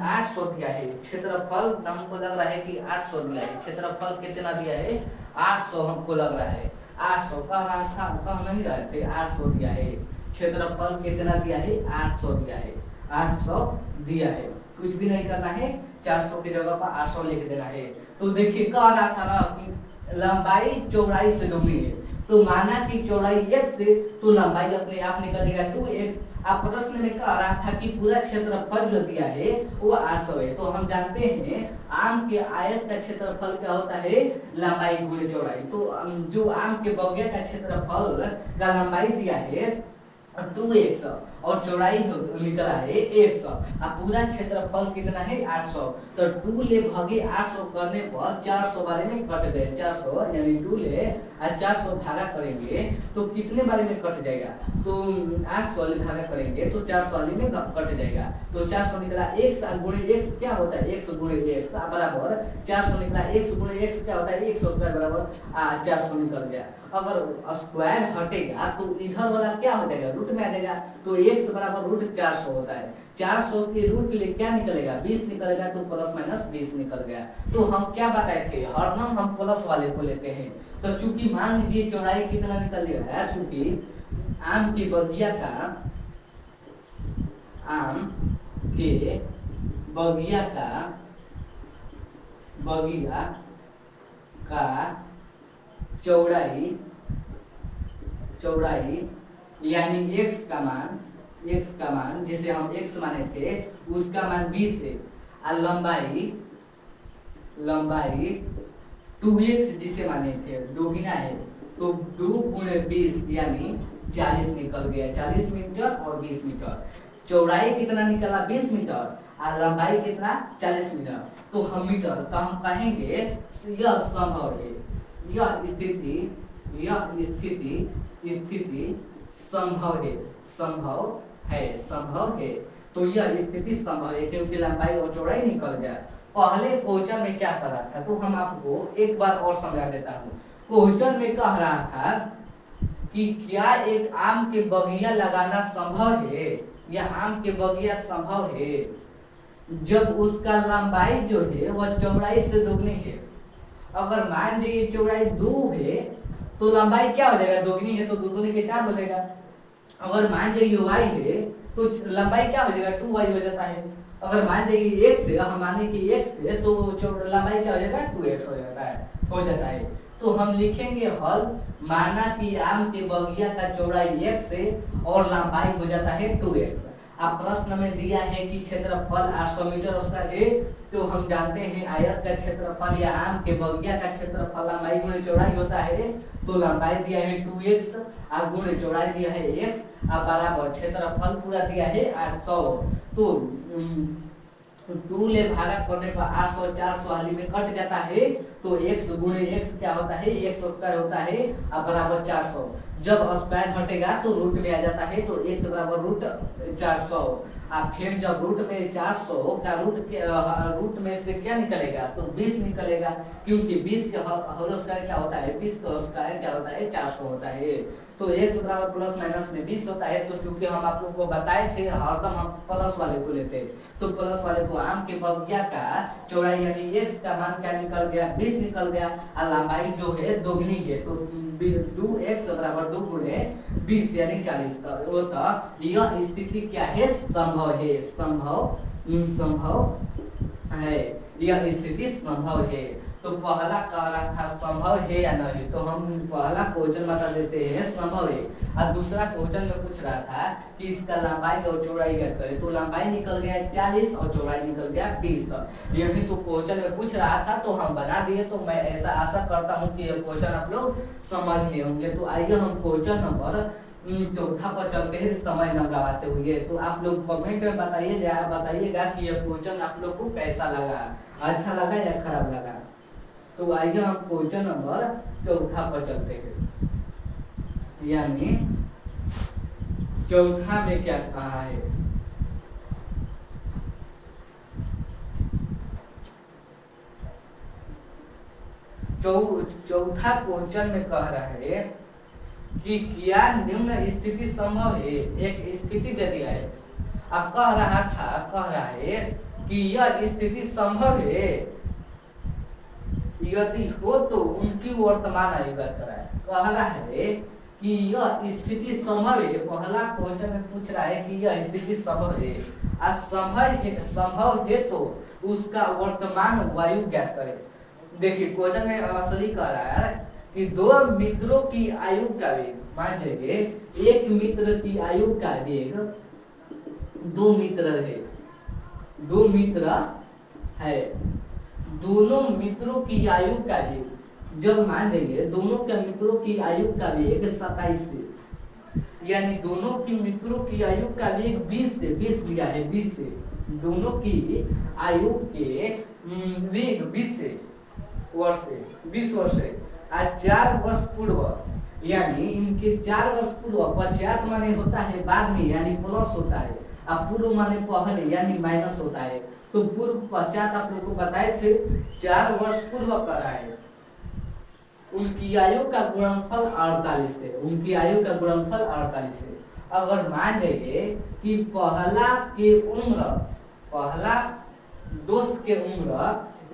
800 दिया है। क्षेत्रफल हमको लग रहा है कि 800 दिया है, क्षेत्रफल कितना दिया है 800 हमको लग रहा है। 800 कह रहा था, कह नहीं रहे थे, 800 दिया है। क्षेत्रफल कितना दिया है 800 दिया है, 800 दिया है। कुछ भी नहीं करना है, 400 की जगह पर 800 लिख देना है। तो देखिए कह रहा था ना कि लंबाई चौड़ाई से दोगुनी है, तो माना कि चौड़ाई x से तो लंबाई अपने आप निकलेगा 2x। आप प्रश्न में कह रहा था कि पूरा क्षेत्रफल जो दिया है वो 800 है। तो हम जानते हैं आम के आयत का क्षेत्रफल क्या होता है, लंबाई गुणे चौड़ाई। तो जो आम के बगिया का क्षेत्रफल का लंबाई दिया है 2x और चौड़ाई निकला है 100 और पूरा क्षेत्रफल कितना है 800। तो 2 ले भागे 800 करने पर 400 बारे में कट गए, 400 यानी 2 ले और 400 भागा करेंगे तो कितने बारे में कट जाएगा, तो 800 वाले भागा करेंगे तो 400 वाले में कट जाएगा। तो 400 निकला x गुणे x क्या होता है, 100 गुणे x बराबर 400 निकला, 100 गुणे x क्या होता है 100 स्क्वायर बराबर 400 निकल गया। अगर स्क्वायर हटेगा तो इधर वाला क्या हो जाएगा, रूट में आ जाएगा। तो x बराबर रूट 400 होता है। 400 के रूट ले क्या निकलेगा 20 निकलेगा, तो प्लस माइनस 20 निकल गया। तो हम क्या बताए थे, हरदम हम प्लस वाले को लेते हैं। तो चूंकि मान लीजिए चौड़ाई कितना निकल गया, चूंकि आम के बगिया का चौड़ाई यानी x का मान जिसे हम x माने थे उसका मान 20 है और लंबाई 2x जिसे माने थे दोगुना है, तो 2 गुणे 20 यानी 40 निकल गया, 40 मीटर और 20 मीटर। चौड़ाई कितना निकला 20 मीटर और लंबाई कितना 40 मीटर। तो हम मीटर, तो हम कहेंगे यह संभव है, यह स्थिति संभव है। तो यह स्थिति संभव है क्योंकि लंबाई और चौड़ाई निकल गया। पहले क्वेश्चन में क्या कर रहा था, तो हम आपको एक बार और समझा देता हूँ। क्वेश्चन में कह रहा था कि क्या एक आम के बगिया लगाना संभव है, या आम के बगिया संभव है जब उसका लंबाई जो है वह चौड़ाई से दोगुनी है। अगर मान लीजिए चौड़ाई 2 है तो लंबाई क्या हो जाएगा, दोगुनी है तो दुगुनी के 4 हो जाएगा। अगर मान लीजिए y है तो लंबाई क्या हो जाएगा, 2y हो जाता है। अगर मान लीजिए x है, हम माने कि x है तो लंबाई क्या हो जाएगा, 2x हो जाता है। तो हम लिखेंगे हल, माना कि आम के बगिया का चौड़ाई x है और लंबाई हो जाता है 2x। आप प्रश्न में दिया है कि क्षेत्रफल 800 मीटर स्क्वायर है, तो हम जानते हैं आयत का क्षेत्रफल या आम के बगिया का क्षेत्रफल लंबाई गुणे चौड़ाई होता है। तो लंबाई दिया है 2x और गुणे चौड़ाई दिया है x और बराबर क्षेत्रफल पूरा दिया है 800। तो 2 ले भागा करने पर 800 400 हाली में कट जाता है, तो x गुणे x क्या होता है, x स्क्वायर होता है और बराबर 400। जब स्क्वायर हटेगा तो रूट में आ जाता है, तो x बराबर रूट 400। और फिर जब रूट में 400 का रूट में से क्या निकलेगा, तो 20 निकलेगा, क्योंकि 20 का होल स्क्वायर क्या होता है, 20 का स्क्वायर क्या होता है, 400 होता है। तो x बराबर प्लस माइनस में 20 होता है। तो चूंकि हम आप लोग को बताए थे हरदम हम प्लस वाले को लेते, तो प्लस वाले को आम के बगिया का चौड़ाई यानी x का मान क्या निकल गया, 20 निकल गया और लंबाई जो है दोगुनी है, तो 2x बराबर 2 गुणे 20 यानी 40। तो यह स्थिति क्या है, संभव है, संभव है, यह स्थिति संभव है। तो पहला कह रहा था संभव है या नहीं, तो हम पहला क्वेश्चन बता देते हैं संभव है। और दूसरा क्वेश्चन में पूछ रहा था कि इसका लंबाई और चौड़ाई क्या करें, तो लंबाई निकल गया 40 और चौड़ाई निकल गया 20। यही तो क्वेश्चन में पूछ रहा था, तो हम बना दिए। तो मैं ऐसा आशा करता हूँ कि यह क्वेश्चन आप लोग समझ लिए होंगे। तो आइए हम क्वेश्चन नंबर चौथा पर चलते हैं समय न गवाते हुए। तो आप लोग कमेंट में बताइएगा कि यह क्वेश्चन आप लोग को कैसा लगा, अच्छा लगा या खराब लगा। तो आइए हम क्वेश्चन नंबर चौथा पर चलते हैं, यानी चौथा में क्या कहा है। चौथा क्वेश्चन में कह रहा है कि क्या निम्न स्थिति संभव है। एक स्थिति दे दिया है और कह रहा है कि यह स्थिति संभव है यदि हो तो उनकी वर्तमान आयु कराए। कह रहा है कि यह स्थिति संभव है, पहला क्वेश्चन में पूछ रहा है कि यह स्थिति संभव है, संभव है तो उसका वर्तमान वायु ज्ञात करे। देखिए क्वेश्चन में असली कह रहा है कि 2 मित्रों की आयु का वेग, मान लीजिए एक मित्र की आयु का वेग 2 मित्र है, 2 मित्र है, दोनों मित्रों की आयु का वेग, जब मान लीजिए दोनों के मित्रों की आयु का वेग 27 से, यानी दोनों की मित्रों की आयु का वेग 20 से, 20 दिया है 20 से, दोनों की आयु के वेग 20 वर्ष है और 4 वर्ष पूर्व, यानी इनके 4 वर्ष पूर्व, पश्चात माने होता है बाद में यानी प्लस होता है, और पूर्व माने पहले यानी माइनस होता है। तो पूर्व पश्चात आप लोग को बताए थे 4 वर्ष पूर्व करा है, उनकी आयु का गुणनफल 48 है, उनकी आयु का गुणनफल 48 है। अगर मान लीजिए कि पहला दोस्त के उम्र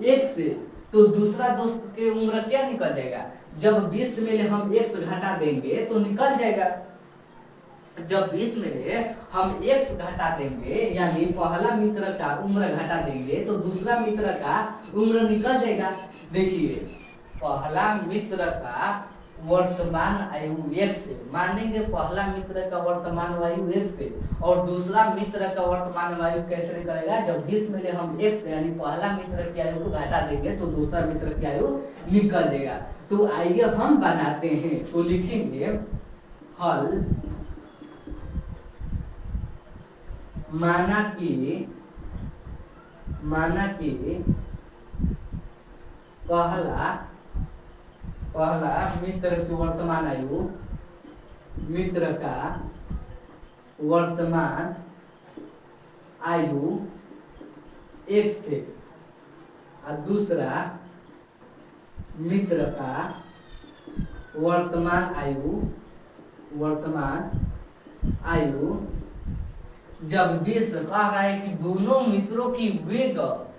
1 से, तो दूसरा दोस्त के उम्र क्या निकल जाएगा, जब 20 में हम 1 से घटा देंगे तो निकल जाएगा। जब 20 में हम x घटा देंगे यानी पहला मित्र का उम्र घटा देंगे तो दूसरा मित्र का उम्र निकल जाएगा। देखिए पहला मित्र का वर्तमान आयु 1 से, मानेंगे पहला मित्र का वर्तमान आयु 1 से, और दूसरा मित्र का वर्तमान आयु कैसे निकलेगा, जब 20 में हम x यानी पहला मित्र की आयु को घटा देंगे तो दूसरा मित्र की आयु निकल जाएगा। तो आइए हम बनाते हैं। तो लिखेंगे हल, माना कि पहला मित्र की वर्तमान आयु, मित्र का वर्तमान आयु 1 से, और दूसरा मित्र का वर्तमान आयु जब 20 कह रहा है कि दोनों मित्रों की वेग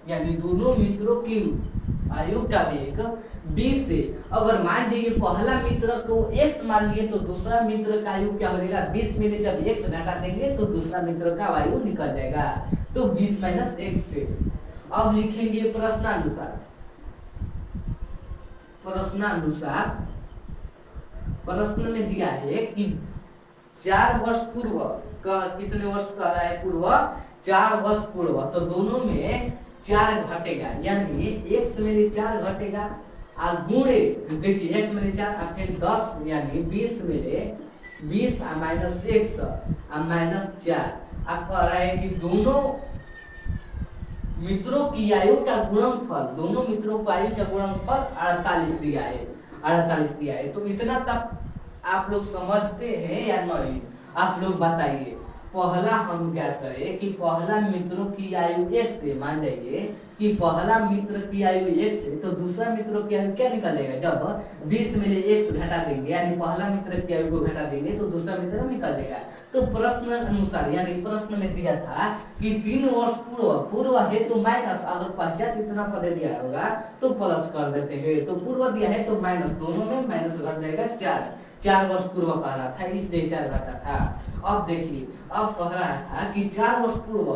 यानी दोनों मित्रों की आयु का वेग 20 से, अगर मान लीजिए पहला मित्र को x मान लिए तो दूसरा मित्र का आयु क्या हो जाएगा 20 में से जब x घटा देंगे तो दूसरा मित्र का आयु निकल जाएगा, तो 20 माइनस x से। अब लिखेंगे प्रश्नानुसार प्रश्न में दिया है कि 4 वर्ष पूर्व का कितने वर्ष कह रहा है पूर्व 4 वर्ष पूर्व, तो दोनों में 4 घटेगा यानी x में 4 घटेगा और गुणे देखिए x में 4 और फिर 10 यानी 20 में 20 माइनस x और माइनस 4। आप कह रहा है कि दोनों मित्रों की आयु का गुणनफल, दोनों मित्रों की आयु का गुणनफल 48 दिया है, 48 दिया है। तो इतना तक आप लोग समझते हैं या नहीं, आप लोग बताइए। पहला हम क्या करें कि पहला मित्रों की आयु 1 से, मान जाइए कि पहला मित्र की आयु 1 से, तो दूसरा मित्रों की आयु क्या निकलेगा जब 20 में से x घटा देंगे यानी पहला मित्र की आयु को घटा देंगे तो दूसरा मित्र निकल जाएगा। तो प्रश्न अनुसार यानी प्रश्न में दिया था कि 3 वर्ष पूर्व है तो माइनस, अगर पश्चात इतना पद दिया होगा तो प्लस कर देते हैं, तो पूर्व दिया है तो माइनस, दोनों में माइनस घट जाएगा 4 वर्ष पूर्व कह रहा था इसलिए 4 घटा था। अब देखिए अब कह रहा था कि 4 वर्ष पूर्व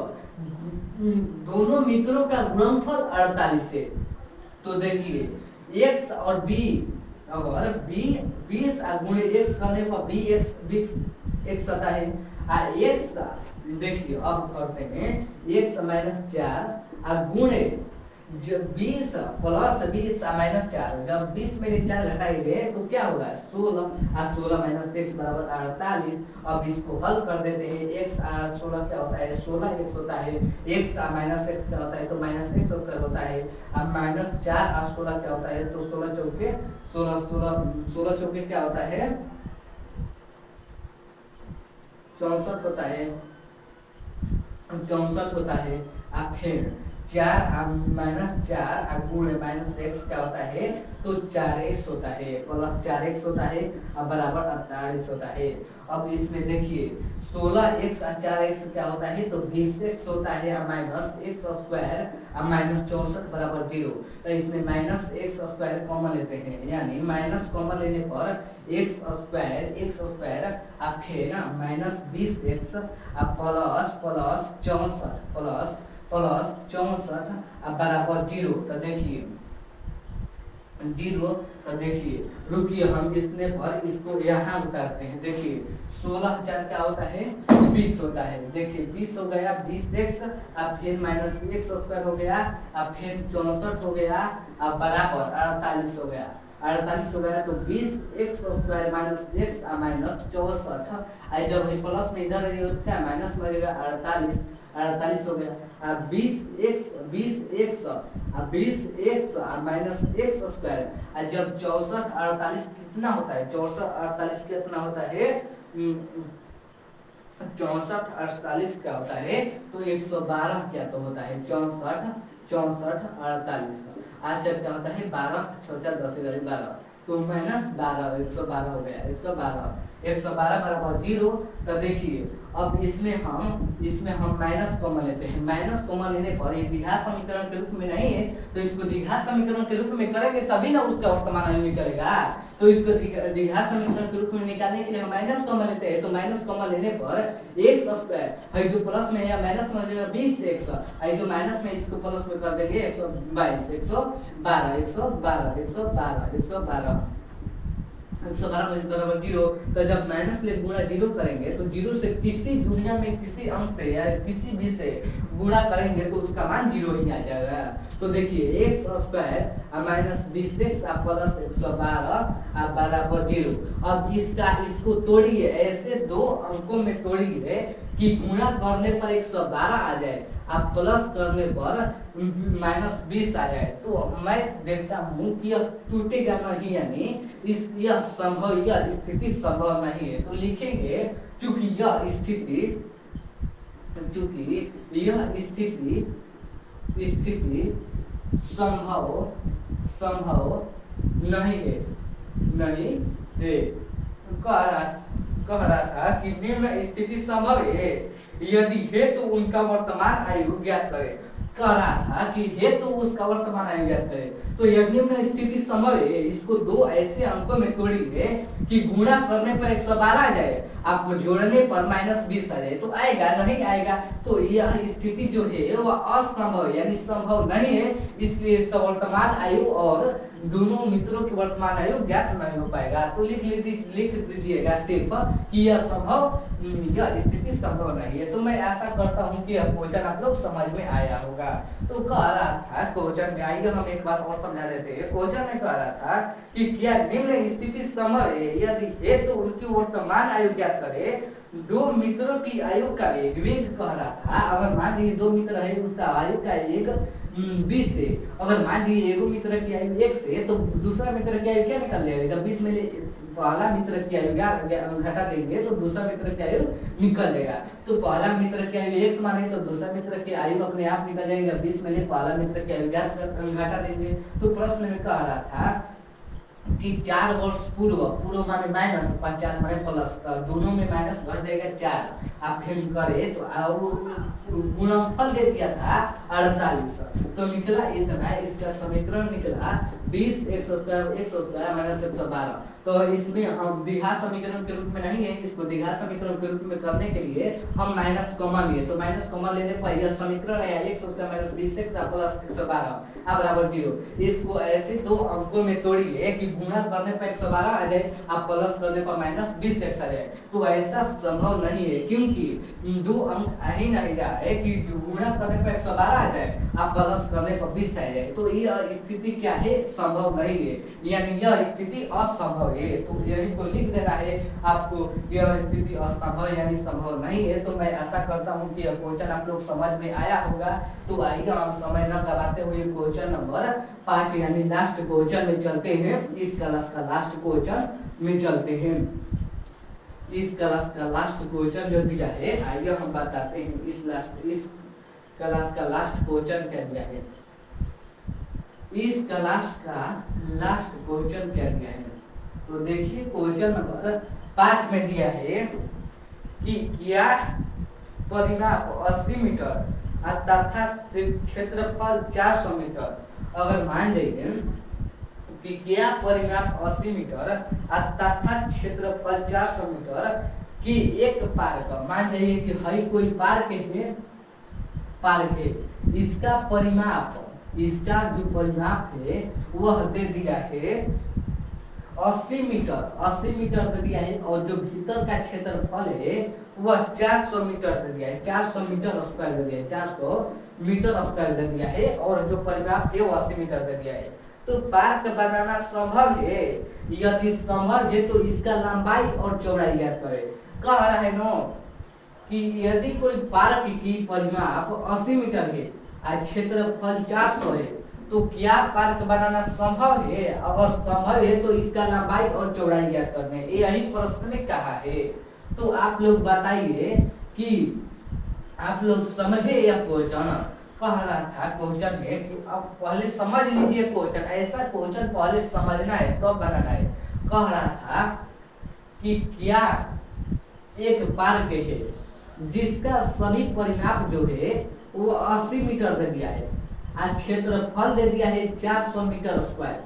दोनों मित्रों का गुणनफल 48 है, तो देखिए x और b, अगर b 20 गुणे x करने पर x आता है और x देखिए अब करते हैं x माइनस 4 गुणे जब 20 प्लस 20 माइनस 4, जब 20 में 4 घटाएंगे तो क्या होगा 16 और 16 माइनस x बराबर 48। अब इसको हल कर देते हैं, x और 16 क्या होता है 16 x होता है, x माइनस x क्या होता है तो माइनस x स्क्वायर होता है, अब माइनस 4 और 16 क्या होता है तो 16 चौके 16 चौके क्या होता है 64 होता है, 64 होता है। अब फिर 4 माइनस 4 गुणे माइनस x क्या होता है तो 4x होता है, प्लस 4x होता है अब बराबर 48 होता है। अब इसमें देखिए 16x और 4x क्या होता है तो 20x होता है और माइनस x स्क्वायर और माइनस 64 बराबर 0, तो इसमें माइनस x स्क्वायर कॉमन लेते हैं यानी माइनस कॉमन लेने पर x स्क्वायर और फिर माइनस 20x प्लस 64 बराबर 0, तो देखिए 0, तो देखिए रुकिए हम इतने पर इसको यहाँ उतारते हैं। देखिए 16,000 क्या होता है 20 होता है, देखिए 20 हो गया 20x अब फिर माइनस x स्क्वायर हो गया अब फिर 64 हो गया अब बराबर 48 हो गया, 48 हो गया तो 20x square minus x minus 64, जब प्लस में इधर क्या माइनस में रहेगा 48 हो गया, 20x माइनस x स्क्वायर, जब 64 48 कितना होता है 64 48 कितना होता है 64 48 क्या होता है तो 112 क्या तो होता है 64 48, अच्छा क्या होता है 12 छोटा 10 12 तो माइनस 12 112 हो गया 112 बराबर 0। तो देखिए अब इसमें हम माइनस कॉमन लेते हैं, माइनस कॉमन लेने पर ये द्विघात समीकरण के रूप में नहीं है तो इसको द्विघात समीकरण के रूप में करेंगे तभी ना उसका वर्तमान आयु निकलेगा, तो इसको द्विघात समीकरण के रूप में निकालने के लिए हम माइनस कॉमन लेते हैं, तो माइनस कॉमन लेने पर x स्क्वायर है जो प्लस में या माइनस में हो जाएगा 20x है जो माइनस में इसको प्लस में कर देंगे 112 बराबर 0, तो जब माइनस ले गुणा 0 करेंगे तो 0 से किसी दुनिया में किसी अंक से या किसी भी से गुणा करेंगे तो उसका मान 0 ही आ जाएगा। तो देखिए x square minus 20x plus 112 बराबर 0। अब इसको तोड़िए, ऐसे दो अंकों में तोड़िए कि गुणा करने पर 112 आ जाए आप प्लस करने पर माइनस 20 आ जाए, तो मैं देखता हूँ कि यह टूटेगा नहीं, यानी यह स्थिति संभव नहीं है। तो लिखेंगे चूंकि यह स्थिति संभव संभव नहीं है, नहीं है। कह रहा था कि निम्न स्थिति संभव है, यदि है तो उनका वर्तमान आयु ज्ञात करें। कह रहा था कि है तो उसका वर्तमान आयु ज्ञात करें। तो यह निम्न स्थिति संभव है, इसको दो ऐसे अंकों में तोड़िए कि गुणा करने पर 112 आ जाए, आपको जोड़ने पर -20 आ जाए, तो आएगा नहीं आएगा। तो यह स्थिति जो है वह असंभव है, यानी संभव नहीं है, इसलिए इसका वर्तमान आयु और दोनों मित्रों की वर्तमान आयु ज्ञात नहीं हो पाएगा। तो लिख दीजिएगा सिर्फ कि यह स्थिति संभव नहीं है। तो मैं आशा करता हूँ कि यह क्वेश्चन आप लोग समझ में आया होगा। तो कह रहा था क्वेश्चन में, आइए हम एक बार और समझा देते हैं। क्वेश्चन में कह रहा था कि क्या निम्न स्थिति संभव है, यदि है तो उनकी वर्तमान आयु ज्ञात करे। दो मित्रों की आयु का वेग कह रहा था, अगर मान लीजिए दो मित्र है, उसका आयु का वेग 20 से, अगर मान लीजिए एगो मित्र की आयु 1 से, तो दूसरा मित्र की आयु क्या निकल जाएगा? जब 20 में पहला मित्र की आयु घटा देंगे तो दूसरा मित्र की आयु निकल जाएगा। तो पहला मित्र की आयु 1 माने तो दूसरा मित्र की आयु अपने आप निकल जाएगी। जब 20 में पहला मित्र की आयु घटा देंगे। तो प्रश्न में कह रहा था कि 4 वर्ष पूर्व माने माइनस, 50 माने प्लस, दोनों में माइनस घट जाएगा 4। आप फिर करे तो गुणनफल दे दिया था 48, तो निकला इतना, इसका समीकरण निकला 20 100² माइनस 112। तो इसमें हम द्विघात समीकरण के रूप में नहीं है, इसको द्विघात समीकरण के रूप में करने के लिए हम माइनस कॉमन लिए। तो माइनस कॉमन लेने पर यह समीकरण है 100² माइनस 20 प्लस 112 बराबर 0। इसको ऐसे दो अंकों में तोड़िए कि गुणा करने पर 112 आ जाए, आप प्लस करने पर -20 आ जाए। तो ऐसा संभव नहीं है, क्योंकि दो अंक आ ही नहीं रहा है कि गुणा करने पर 112 आ जाए, आप प्लस करने पर 20 आ जाए। तो यह स्थिति क्या है? संभव नहीं है, यानी यह स्थिति असंभव है। तो यही तो लिख देना है आपको, यह स्थिति असंभव यानी संभव नहीं है। तो मैं आशा करता हूँ कि यह क्वेश्चन आप लोग समझ में आया होगा। तो आइए हम समय न गवाते हुए क्वेश्चन नंबर 5 यानी लास्ट क्वेश्चन में चलते हैं। इस क्लास का लास्ट क्वेश्चन में चलते हैं। इस क्लास का लास्ट क्वेश्चन जो दिया है, आइए हम बताते हैं इस क्लास का लास्ट क्वेश्चन क्या दिया है। इस क्लास का लास्ट क्वेश्चन क्या दिया है? तो देखिए क्वेश्चन नंबर 5 में दिया है कि क्या परिमाप 80 मीटर तथा क्षेत्रफल 400 मीटर, अगर मान जाइए कि क्या परिमाप 80 मीटर तथा क्षेत्रफल 400 मीटर की एक पार्क, मान जाइए कि हई कोई पार्क है, इसका परिमाप, इसका जो परिमाप है वह दे दिया है 80 मीटर दे दिया है, और जो भीतर का क्षेत्रफल है वह 400 मीटर दे दिया है, 400 मीटर स्क्वायर दे दिया है, 400 मीटर स्क्वायर दे दिया है, और जो परिमाप है वो 80 मीटर दे दिया है। तो पार्क बनाना संभव है? यदि संभव है तो इसका लंबाई और चौड़ाई ज्ञात करें। कह रहा है नो कि यदि कोई पार्क की परिमाप 80 मीटर है और क्षेत्रफल 400 है, तो क्या पार्क बनाना संभव है? अगर संभव है तो इसका लंबाई और चौड़ाई ज्ञात करने, यही प्रश्न में कहा है। तो आप लोग बताइए कि आप लोग समझे यह क्वेश्चन। कह रहा था क्वेश्चन में कि आप पहले समझ लीजिए क्वेश्चन, ऐसा क्वेश्चन पहले समझना है तो बनाना है। कह रहा था कि क्या एक पार्क है जिसका सभी परिमाप जो है वो 80 मीटर दे दिया है और क्षेत्रफल दे दिया है 400 मीटर स्क्वायर।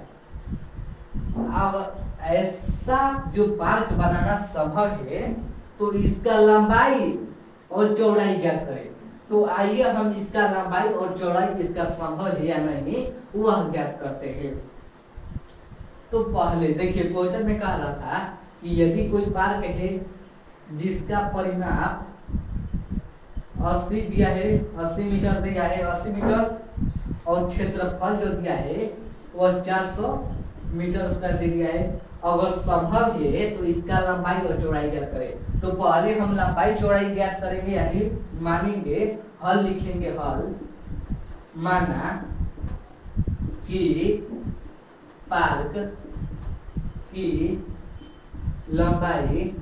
अब ऐसा जो पार्क बनाना संभव है तो इसका लंबाई और चौड़ाई ज्ञात करें। तो आइए हम इसका लंबाई और चौड़ाई, इसका संभव है या नहीं वह ज्ञात करते हैं। तो पहले देखिए क्वेश्चन में कह रहा था कि यदि कोई पार्क है जिसका परिमाप 80 दिया है, 80 मीटर दिया है, 80 मीटर, और क्षेत्रफल जो दिया है वह 400 मीटर स्क्वायर दे दिया है। अगर संभव है तो इसका लंबाई और चौड़ाई ज्ञात करें। तो पहले हम लंबाई चौड़ाई ज्ञात करेंगे, यानी मानेंगे, हल लिखेंगे। हल माना कि पार्क की लंबाई,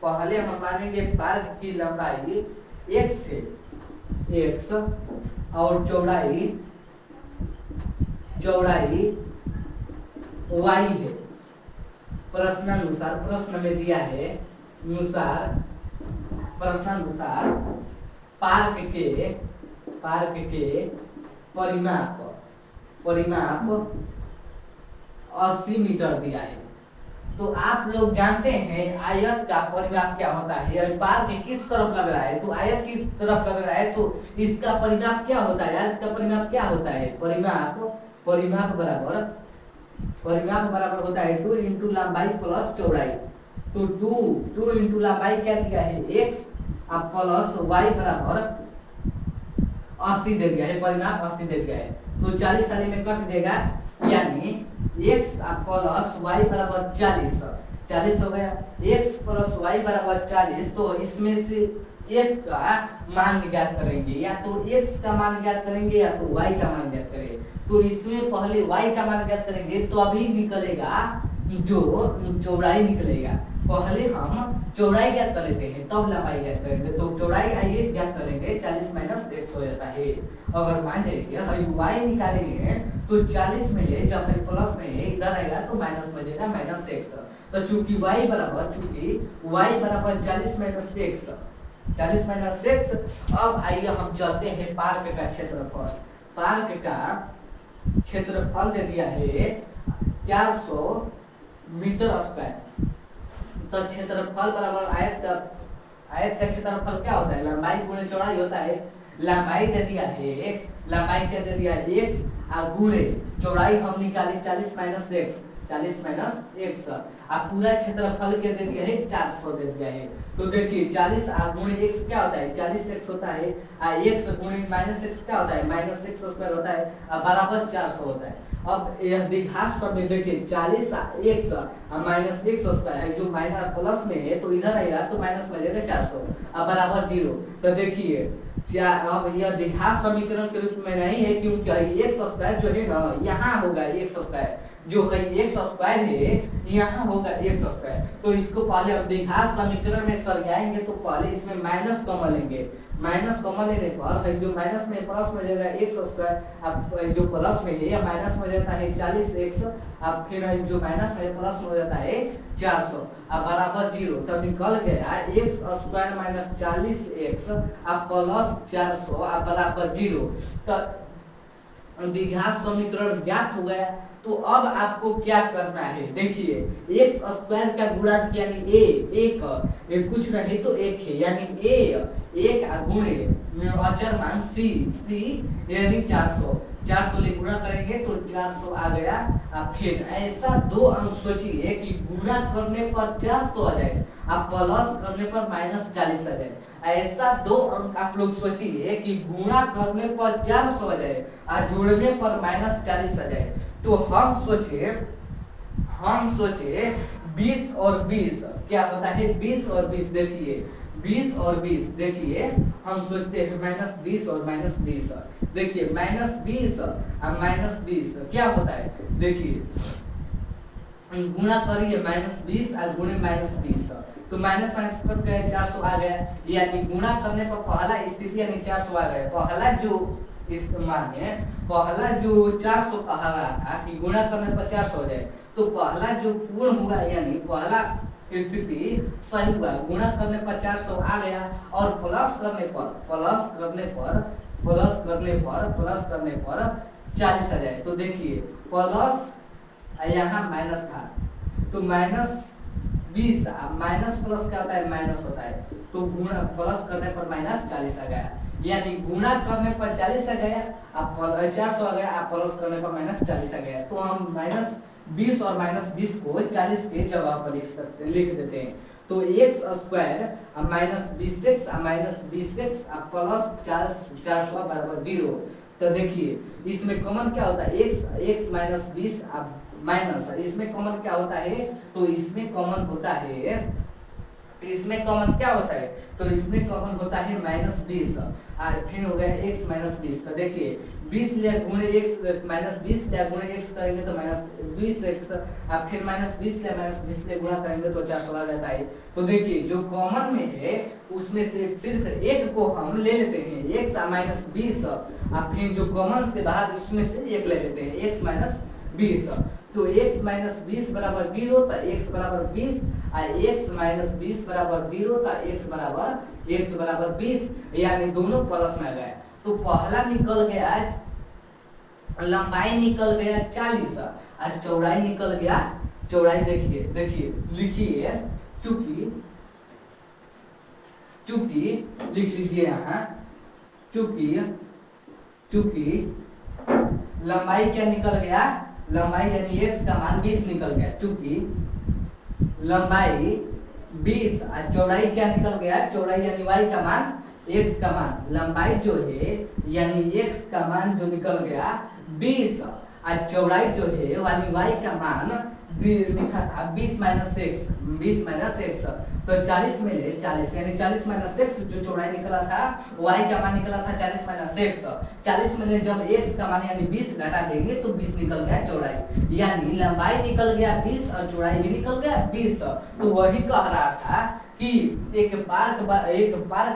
पहले हम मानेंगे पार्क की लंबाई x है, x, और चौड़ाई y है। प्रश्नानुसार, प्रश्न में दिया है प्रश्नानुसार पार्क के परिमाप 80 मीटर दिया है। तो आप लोग जानते हैं आयत का परिमाप क्या होता है। पार्क किस तरफ लग रहा है, तो आयत की तरफ लग रहा है, तो इसका परिमाप क्या होता है, आयत का परिमाप क्या होता है, परिमाप बराबर होता है 2 इंटू लंबाई प्लस चौड़ाई। तो 2 इंटू लंबाई क्या दिया है x प्लस y बराबर 80 दे दिया है, परिमाप 80 दे दिया है। तो 40 वाले में कट जाएगा, यानी x प्लस y बराबर 40 हो गया। x प्लस y बराबर 40, तो इसमें से एक का मान ज्ञात करेंगे, या तो x का मान ज्ञात करेंगे या तो y का मान ज्ञात करेंगे। तो इसमें पहले y का मान ज्ञात करेंगे, तो अभी निकलेगा जो चौड़ाई निकलेगा। पहले हम चौड़ाई ज्ञात कर लेते हैं, तब लंबाई ज्ञात करेंगे। तो चौड़ाई आइए ज्ञात करेंगे, 40 माइनस x हो जाता है। अगर मान लीजिए हम y निकालेंगे, तो 40 में है, जब हम प्लस में है, इधर आएगा तो माइनस में जाएगा, माइनस x। तो चूंकि y बराबर 40 माइनस x, 40 माइनस 6। अब आइए हम चलते हैं पार्क का क्षेत्रफल। पार्क का क्षेत्रफल दे दिया है 400 मीटर स्क्वायर। तो क्षेत्रफल बराबर आयत का क्षेत्रफल क्या होता है, लंबाई गुणे चौड़ाई होता है। लंबाई दे दिया है, लंबाई क्या दे दिया है x, और गुणे चौड़ाई हम निकाली 40 माइनस x। अब पूरा क्षेत्रफल क्या दे दिया है 400 दे दिया है। तो देखिए 40 गुणे x क्या होता है, 40x होता है, और x गुणे माइनस x क्या होता है, माइनस x स्क्वायर होता है, और बराबर 400 होता है। अब यह द्विघात सब में देखिए 40x और माइनस x स्क्वायर है, जो माइनस प्लस में है तो इधर आएगा तो माइनस में जाएगा 400 और बराबर 0। तो देखिए अब यह द्विघात समीकरण के रूप में नहीं है, क्योंकि x स्क्वायर जो है ना यहाँ होगा, x स्क्वायर जो है x स्क्वायर है यहाँ होगा x स्क्वायर। तो इसको पहले अब द्विघात समीकरण में सरियाएंगे, तो पहले इसमें माइनस कॉमन लेंगे। माइनस कॉमन लेने पर जो माइनस में प्लस में जाएगा x स्क्वायर, अब जो प्लस में है माइनस में जाता है 40x, अब फिर जो माइनस में प्लस में हो जाता है 400 अब बराबर 0। तब निकल गया x स्क्वायर माइनस 40x अब प्लस 400 अब बराबर 0। तो द्विघात समीकरण ज्ञात हो गया। तो अब आपको क्या करना है, देखिए x स्क्वायर का गुणक यानी एक कुछ नहीं तो एक है, यानी एक गुणे अचर मान c यानी 400 ले गुणा करेंगे तो 400 आ गया। फिर ऐसा दो अंक सोचिए कि गुणा करने पर 400 आ जाए, अब प्लस करने पर माइनस 40 आ जाए। ऐसा दो अंक आप लोग सोचिए कि गुणा करने पर 400 आ जाए और जोड़ने पर माइनस 40 आ जाए। तो हम सोचे 20 और 20 क्या होता है, 20 और 20 देखिए 20 और 20 देखिए हम सोचते हैं माइनस 20 और माइनस 20। देखिए माइनस 20 और माइनस 20 क्या होता है, देखिए गुणा करिए माइनस 20 और गुणे माइनस 20, तो माइनस माइनस कट गया 400 आ गया। यानी गुणा करने पर पहला स्थिति यानी 400 आ गया। पहला जो 400 कहा रहा था कि गुणा करने पर 400 हो जाए, तो पहला जो पूर्ण हुआ यानी पहला स्थिति सही हुआ, गुणा करने पर 400 आ गया और प्लस करने पर 40 आ जाए। तो देखिए प्लस यहाँ माइनस था, तो माइनस 20 माइनस प्लस क्या होता है, माइनस होता है, तो गुणा प्लस करने पर माइनस 40 आ गया। यानी गुणा करने पर 40 आ गया, अब 400 आ गया, आप प्लस करने पर माइनस 40 आ गया। तो हम माइनस 20 और माइनस 20 को 40 के जगह पर लिख देते हैं। तो x square minus 20x minus 20x plus 400 बराबर 0। तो देखिए इसमें कॉमन क्या होता है, x माइनस 20 माइनस, इसमें कॉमन क्या होता है, तो इसमें कॉमन होता है, इसमें कॉमन क्या होता है, तो इसमें कॉमन होता है माइनस 20 और फिर हो गया x माइनस 20। तो देखिए 20 ले गुणे x माइनस 20 ले गुणे x करेंगे तो माइनस 20x, और फिर माइनस 20 ले माइनस 20 ले गुणा करेंगे तो 400 आ जाता है। तो देखिए जो कॉमन में है उसमें से सिर्फ एक को हम ले लेते हैं, x माइनस 20 और फिर जो कॉमन से बाहर उसमें से एक ले लेते हैं x माइनस 20। तो x माइनस 20 बराबर 0 तो x बराबर 20 और x माइनस 20 बराबर 0 तो x बराबर 20, यानी दोनों प्लस में गए। तो पहला निकल गया, लंबाई निकल गया 40 और चौड़ाई निकल गया, चौड़ाई देखिए लिखिए, चूंकि लिख लीजिए यहाँ, चूंकि लंबाई क्या निकल गया, लंबाई यानी x का मान 20 निकल गया, चूंकि लंबाई 20 और चौड़ाई क्या निकल गया, चौड़ाई यानी y का मान, x का मान, लंबाई जो है यानी x का मान जो निकल गया 20 और चौड़ाई जो है यानी y का मान लिखा था 20 माइनस एक्स, तो 40 में ले 40 यानी 40 माइनस एक्स जो चौड़ाई निकला था, y का मान निकला था 40 माइनस एक्स। 40 में ले जब x का मान यानी 20 घटा देंगे तो 20 निकल गया चौड़ाई, यानी लंबाई निकल गया 20 और चौड़ाई भी निकल गया 20। तो वही कह रहा था कि एक पार्क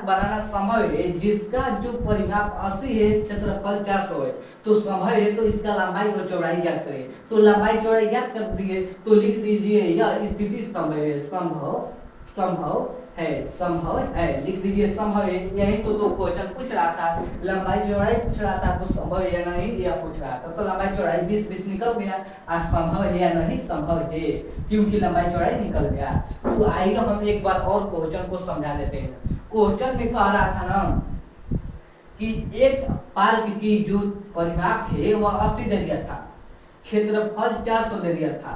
बनाना संभव है जिसका जो परिमाप 80 है, क्षेत्रफल 400 है, तो संभव है तो इसका लंबाई और चौड़ाई ज्ञात करें। तो लंबाई चौड़ाई ज्ञात कर दिए तो लिख दीजिए यह स्थिति संभव है, लिख दीजिए संभव है। यही तो दो क्वेश्चन पूछ रहा था, लंबाई चौड़ाई पूछ रहा था, तो संभव है या नहीं यह पूछ रहा था। तो लंबाई चौड़ाई 20 निकल गया, आज संभव है या नहीं, संभव है क्योंकि लंबाई चौड़ाई निकल गया। तो आइए हम एक बार और क्वेश्चन को समझा देते हैं। क्वेश्चन में कह रहा था ना कि एक पार्क की जो परिमाप है वह 80 दे दिया था, क्षेत्रफल 400 दे दिया था,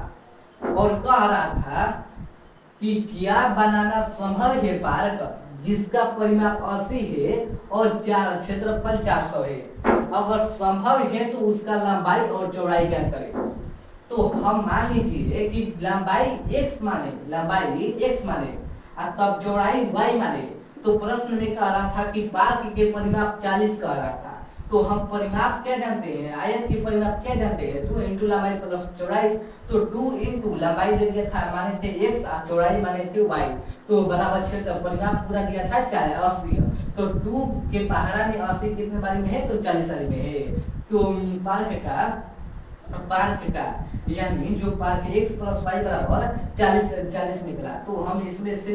और कह रहा था कि क्या बनाना संभव है पार्क जिसका परिमाप 80 है और क्षेत्रफल 400 है। अगर संभव है तो उसका लंबाई और चौड़ाई ज्ञात करें। तो हम मान लीजिए कि लंबाई x माने और तब चौड़ाई y माने। तो प्रश्न में कह रहा था कि पार्क के परिमाप 40 कह रहा था, तो हम परिमाप क्या जानते हैं, आयत के परिमाप क्या जानते हैं, 2 इंटू लंबाई प्लस चौड़ाई। तो 2 इंटू लंबाई दे दिया था, माने थे x और चौड़ाई माने थे y, तो बराबर क्षेत्र परिमाप पूरा दिया था 80। तो 2 के पहाड़ा में 80 कितने बारी में है, तो 40 बारी में है। तो पार्क का यानी जो पार्क x प्लस वाई बराबर 40 निकला। तो हम इसमें से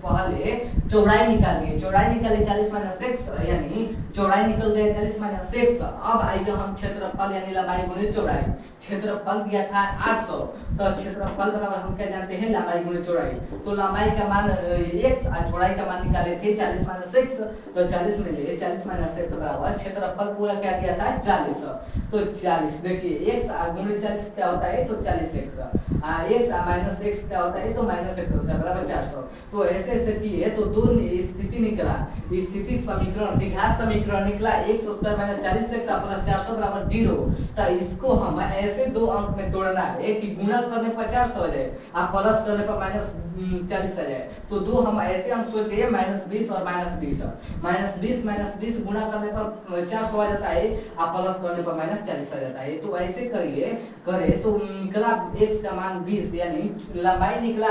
पहले चौड़ाई निकालिए, 40 माइनस एक्स यानी चौड़ाई निकल गया 40 माइनस एक्स। अब आइए हम क्षेत्रफल यानी लंबाई गुणे चौड़ाई, क्षेत्रफल दिया था 800, तो क्षेत्रफल बराबर हम क्या जानते हैं, लंबाई गुणे चौड़ाई। तो लंबाई का मान x और चौड़ाई का मान निकाले थे 40 माइनस एक्स, तो 40 में ले 40 माइनस एक्स बराबर क्षेत्रफल पूरा क्या दिया था 40। तो 40 देखिए x गुणे 40 क्या होता है, तो 40 x माइनस x क्या होता है, तो माइनस x होता है बराबर 400। तो ऐसे किए तो दो स्थिति निकला, स्थिति समीकरण द्विघात समीकरण निकला x square minus 40x plus 400 बराबर 0। तो इसको हम ऐसे दो अंक में तोड़ना है कि गुणा करने पर 400 हो जाए और प्लस करने पर माइनस 40 आ जाए। तो दो हम ऐसे अंक सोचे -20 और -20 -20 गुणा करने पर 400 आ जाता है और प्लस करने पर -40 आ जाता है। तो ऐसे करे तो निकला x का मान 20 यानी लंबाई निकला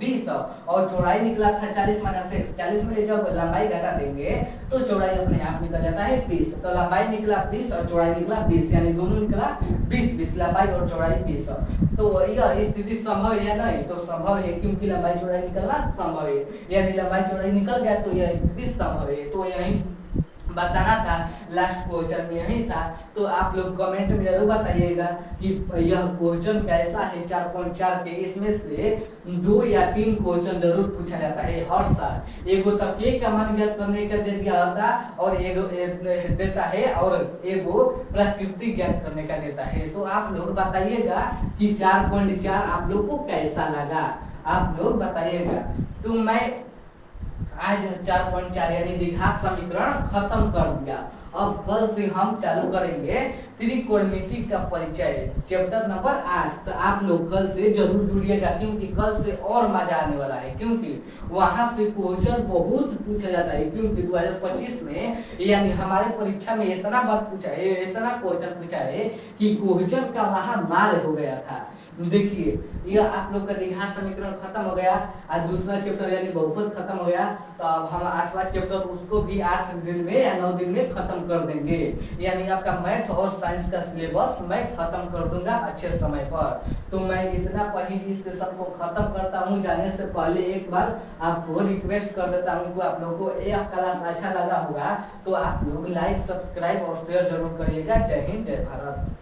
20 और चौड़ाई निकला था 40 माइनस एक्स। 40 में जब लंबाई घटा देंगे तो चौड़ाई अपने आप निकल जाता है 20। तो लंबाई निकला 20 और चौड़ाई निकला 20 यानी दोनों निकला 20 लंबाई और चौड़ाई 20। तो यह स्थिति संभव है या नहीं, तो संभव है क्योंकि लंबाई चौड़ाई निकलना संभव है, यानी लंबाई चौड़ाई निकल गया तो यह स्थिति संभव है। तो यही बताना था, लास्ट क्वेश्चन में यही था। तो आप लोग कमेंट में जरूर बताइएगा कि यह क्वेश्चन कैसा है 4.4 के। इसमें से 2 या 3 क्वेश्चन जरूर पूछा जाता है हर साल। एगो तकिए का मान ज्ञात करने का दे दिया होता और एगो देता है और एगो प्रकृति ज्ञात करने का देता है। तो आप लोग बताइएगा कि 4.4 आप लोग को कैसा लगा, आप लोग बताइएगा। तो मैं आज 4.4 यानी द्विघात समीकरण खत्म कर दिया। अब कल से हम चालू करेंगे त्रिकोणमिति का परिचय, चैप्टर नंबर 8। तो आप लोग कल से जरूर जुड़िएगा, क्योंकि कल से और मजा आने वाला है, क्योंकि वहां से क्वेश्चन बहुत पूछा जाता है। क्योंकि 2025 में यानी हमारे परीक्षा में इतना बार पूछा है, इतना क्वेश्चन पूछा है कि क्वेश्चन का वहां मार हो गया था। देखिए ये आप लोग का दीर्घात समीकरण खत्म हो गया, आज दूसरा चैप्टर यानी बहुपद खत्म हो गया। तो अब हम 8वां चैप्टर उसको भी 8 दिन में या 9 दिन में खत्म कर देंगे। यानी आपका मैथ और साइंस का सिलेबस मैं खत्म कर दूंगा अच्छे समय पर। तो मैं इतना पहले इस सेशन को खत्म करता हूँ। जाने से पहले एक बार आपको रिक्वेस्ट कर देता हूँ कि आप लोगों को यह क्लास अच्छा लगा होगा तो आप लोग लाइक, सब्सक्राइब और शेयर जरूर करिएगा। जय हिंद, जय भारत।